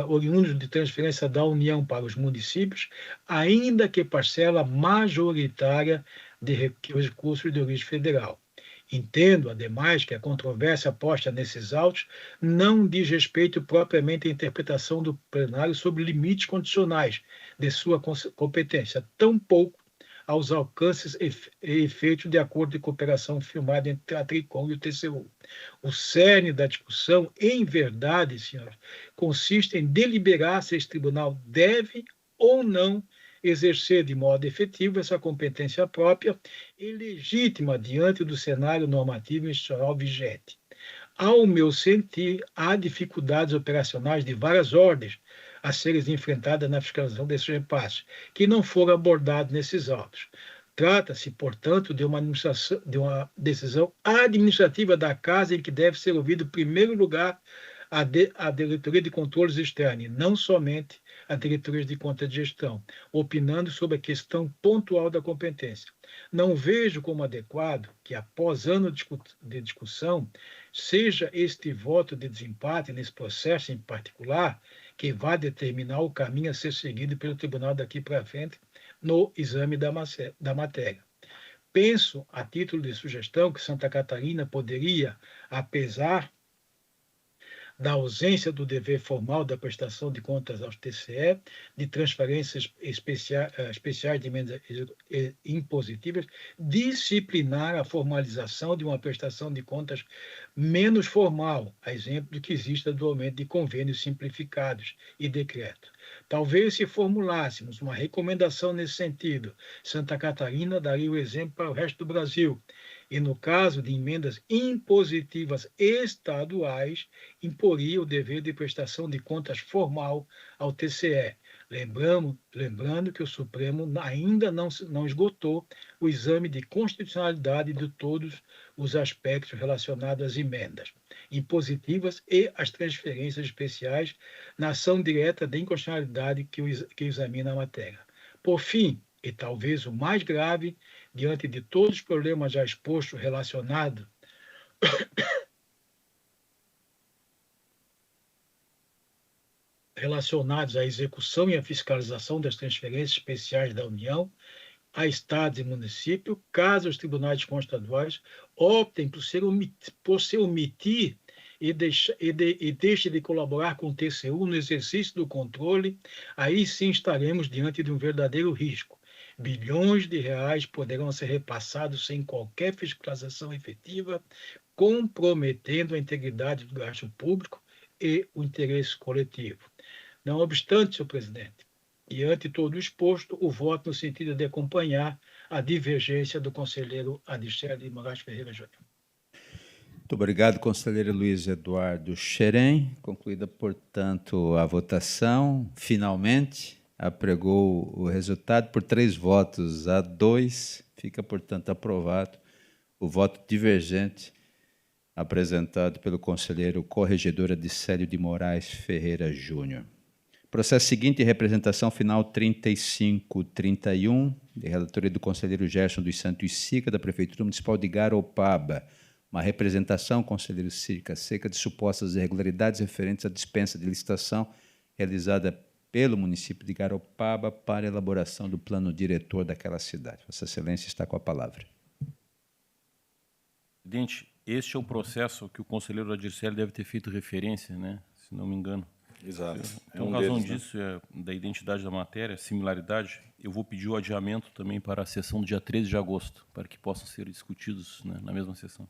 oriundos de transferência da União para os municípios, ainda que parcela majoritária de recursos de origem federal. Entendo, ademais, que a controvérsia posta nesses autos não diz respeito propriamente à interpretação do plenário sobre limites condicionais de sua competência, tampouco aos alcances e efeitos de acordo de cooperação firmado entre a TRICOM e o TCU. O cerne da discussão, em verdade, senhores, consiste em deliberar se esse tribunal deve ou não exercer de modo efetivo essa competência própria e legítima diante do cenário normativo e institucional vigente. Ao meu sentir, há dificuldades operacionais de várias ordens a serem enfrentadas na fiscalização desses repasses, que não foram abordados nesses autos. Trata-se, portanto, de uma decisão administrativa da Casa em que deve ser ouvido, em primeiro lugar, a Diretoria de Controles Externos, e não somente a Diretoria de Contas de Gestão, opinando sobre a questão pontual da competência. Não vejo como adequado que, após anos de discussão, seja este voto de desempate nesse processo em particular que vá determinar o caminho a ser seguido pelo tribunal daqui para frente no exame da matéria. Penso, a título de sugestão, que Santa Catarina poderia, apesar da ausência do dever formal da prestação de contas aos TCE, de transferências especiais de emendas impositivas, disciplinar a formalização de uma prestação de contas menos formal, a exemplo do que existe atualmente de convênios simplificados e decreto. Talvez, se formulássemos uma recomendação nesse sentido, Santa Catarina daria o exemplo para o resto do Brasil, e, no caso de emendas impositivas estaduais, imporia o dever de prestação de contas formal ao TCE. Lembrando que o Supremo ainda não esgotou o exame de constitucionalidade de todos os aspectos relacionados às emendas impositivas e às transferências especiais na ação direta de inconstitucionalidade que examina a matéria. Por fim, e talvez o mais grave, diante de todos os problemas já expostos relacionados à execução e à fiscalização das transferências especiais da União a estados e municípios, caso os tribunais constitucionais optem por se omitir e deixe de colaborar com o TCU no exercício do controle, aí sim estaremos diante de um verdadeiro risco. Bilhões de reais poderão ser repassados sem qualquer fiscalização efetiva, comprometendo a integridade do gasto público e o interesse coletivo. Não obstante, senhor presidente, diante de todo o exposto, o voto no sentido de acompanhar a divergência do conselheiro Adcélio de Moraes Ferreira Júnior. Muito obrigado, conselheiro Luiz Eduardo Xerém. Concluída, portanto, a votação, finalmente apregou o resultado por 3 votos a 2. Fica, portanto, aprovado o voto divergente apresentado pelo conselheiro corregedor Adcélio de Moraes Ferreira Júnior. Processo seguinte, representação final 3531, de relatoria do conselheiro Gerson dos Santos Sica, da Prefeitura Municipal de Garopaba. Uma representação, conselheiro Sica, acerca de supostas irregularidades referentes à dispensa de licitação realizada pelo município de Garopaba para a elaboração do plano diretor daquela cidade. Vossa Excelência está com a palavra. Presidente, este é o processo que o conselheiro Adcélio deve ter feito referência, né? Se não me engano. Exato. Então, razão disso, da identidade da matéria, similaridade, eu vou pedir o adiamento também para a sessão do dia 13 de agosto, para que possam ser discutidos, né, na mesma sessão.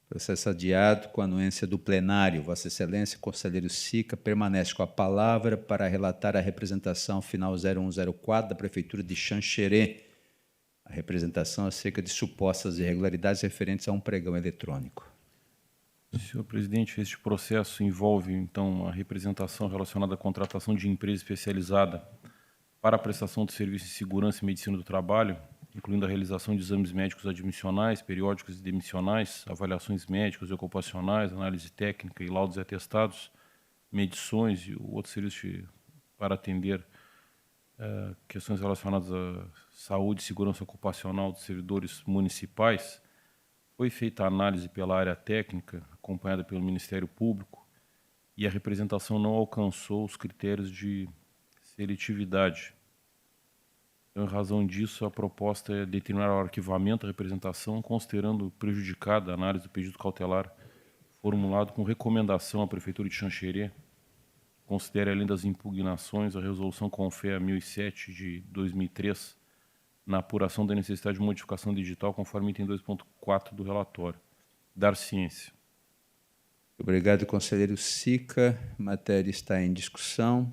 Processo adiado com a anuência do plenário. Vossa Excelência, conselheiro Sica, permanece com a palavra para relatar a representação final 0104 da Prefeitura de Xanxerê. A representação acerca de supostas irregularidades referentes a um pregão eletrônico. Senhor presidente, este processo envolve, então, a representação relacionada à contratação de empresa especializada para a prestação de serviços de segurança e medicina do trabalho, incluindo a realização de exames médicos admissionais, periódicos e demissionais, avaliações médicas e ocupacionais, análise técnica e laudos e atestados, medições e outros serviços para atender questões relacionadas à saúde e segurança ocupacional dos servidores municipais. Foi feita a análise pela área técnica, acompanhada pelo Ministério Público, e a representação não alcançou os critérios de seletividade. Então, em razão disso, a proposta é determinar o arquivamento da representação, considerando prejudicada a análise do pedido cautelar formulado com recomendação à Prefeitura de Xanxerê. Considere, além das impugnações, a Resolução CONFEA 1007 de 2003, na apuração da necessidade de modificação digital, conforme item 2.4 do relatório. Dar ciência. Obrigado, conselheiro Sica. A matéria está em discussão.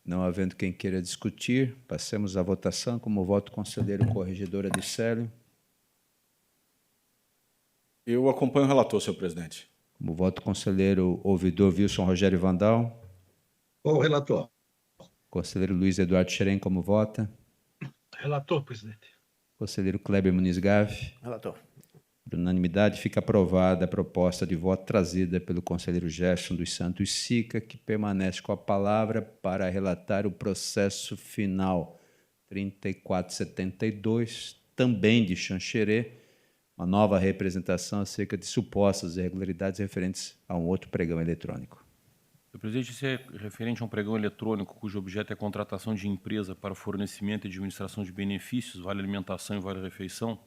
Não havendo quem queira discutir, passemos à votação. Como voto, conselheiro corregedor Adicélio. Eu acompanho o relator, senhor presidente. Como voto, conselheiro ouvidor Wilson Rogério Vandal. Com o relator. Conselheiro Luiz Eduardo Xerém, como vota. Relator, presidente. Conselheiro Kleber Muniz Gave. Relator. Por unanimidade, fica aprovada a proposta de voto trazida pelo conselheiro Gerson dos Santos Sica, que permanece com a palavra para relatar o processo final 3472, também de Xanxerê, uma nova representação acerca de supostas irregularidades referentes a um outro pregão eletrônico. Senhor presidente, isso é referente a um pregão eletrônico cujo objeto é a contratação de empresa para fornecimento e administração de benefícios, vale alimentação e vale refeição,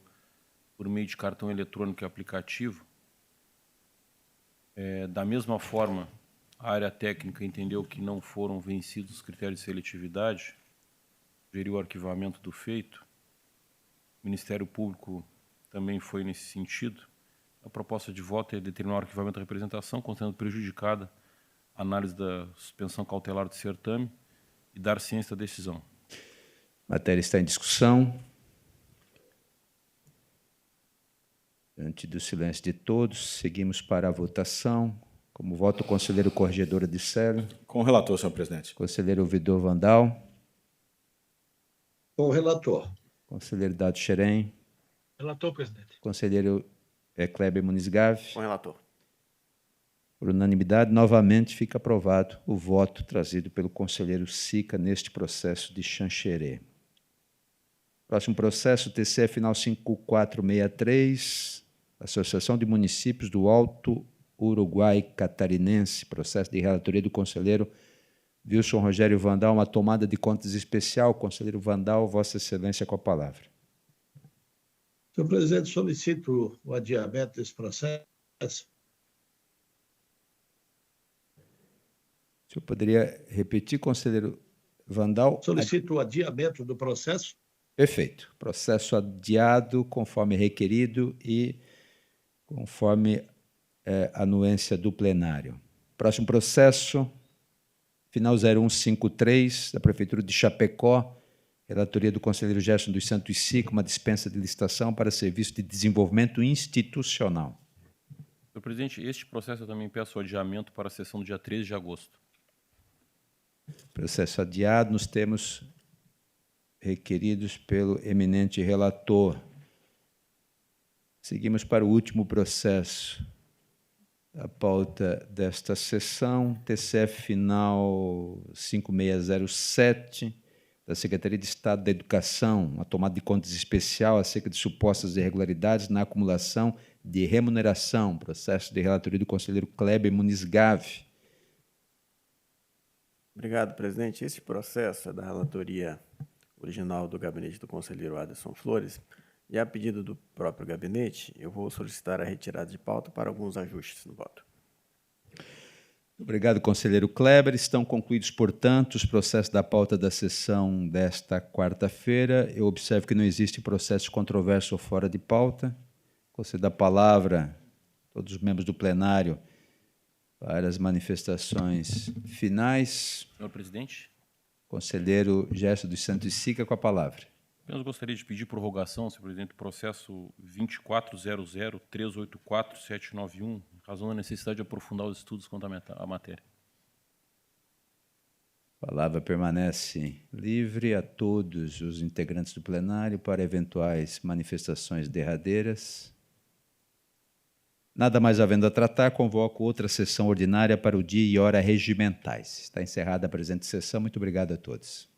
por meio de cartão eletrônico e aplicativo. Da mesma forma, a área técnica entendeu que não foram vencidos os critérios de seletividade, sugeriu o arquivamento do feito. O Ministério Público também foi nesse sentido. A proposta de voto é determinar o arquivamento da representação, considerando prejudicada a análise da suspensão cautelar do certame e dar ciência da decisão. A matéria está em discussão. Diante do silêncio de todos, seguimos para a votação. Como voto, o conselheiro corregedor Adicélio. Com o relator, senhor presidente. Conselheiro ouvidor Vandal. Com o relator. Conselheiro Dado Xerém. Relator, presidente. Conselheiro Kleber Muniz Gave. Com o relator. Por unanimidade, novamente fica aprovado o voto trazido pelo conselheiro Sica neste processo de Xanxerê. Próximo processo, TCE final 5463, Associação de Municípios do Alto Uruguai Catarinense, processo de relatoria do conselheiro Wilson Rogério Vandal, uma tomada de contas especial. Conselheiro Vandal, Vossa Excelência, com a palavra. Senhor presidente, solicito o adiamento desse processo. O senhor poderia repetir, conselheiro Vandal? Solicito o adiamento do processo. Perfeito. Processo adiado conforme requerido e conforme a anuência do plenário. Próximo processo, final 0153, da Prefeitura de Chapecó, relatoria do conselheiro Gerson dos Santos Sica, uma dispensa de licitação para serviço de desenvolvimento institucional. Senhor presidente, este processo eu também peço o adiamento para a sessão do dia 13 de agosto. Processo adiado, nos termos requeridos pelo eminente relator. Seguimos para o último processo. A pauta desta sessão, TCF final 5607, da Secretaria de Estado da Educação, uma tomada de contas especial acerca de supostas irregularidades na acumulação de remuneração, processo de relatoria do conselheiro Kleber Muniz Gave. Obrigado, presidente. Este processo é da relatoria original do gabinete do conselheiro Aderson Flores, e a pedido do próprio gabinete, eu vou solicitar a retirada de pauta para alguns ajustes no voto. Obrigado, conselheiro Kleber. Estão concluídos, portanto, os processos da pauta da sessão desta quarta-feira. Eu observo que não existe processo controverso ou fora de pauta. Concedo a palavra a todos os membros do plenário para as manifestações finais. Senhor presidente. Conselheiro Gerson dos Santos Sica, com a palavra. Apenas gostaria de pedir prorrogação, senhor presidente, do processo 24.00.384.791, em razão da necessidade de aprofundar os estudos quanto à matéria. A palavra permanece livre a todos os integrantes do plenário para eventuais manifestações derradeiras. Nada mais havendo a tratar, convoco outra sessão ordinária para o dia e hora regimentais. Está encerrada a presente sessão. Muito obrigado a todos.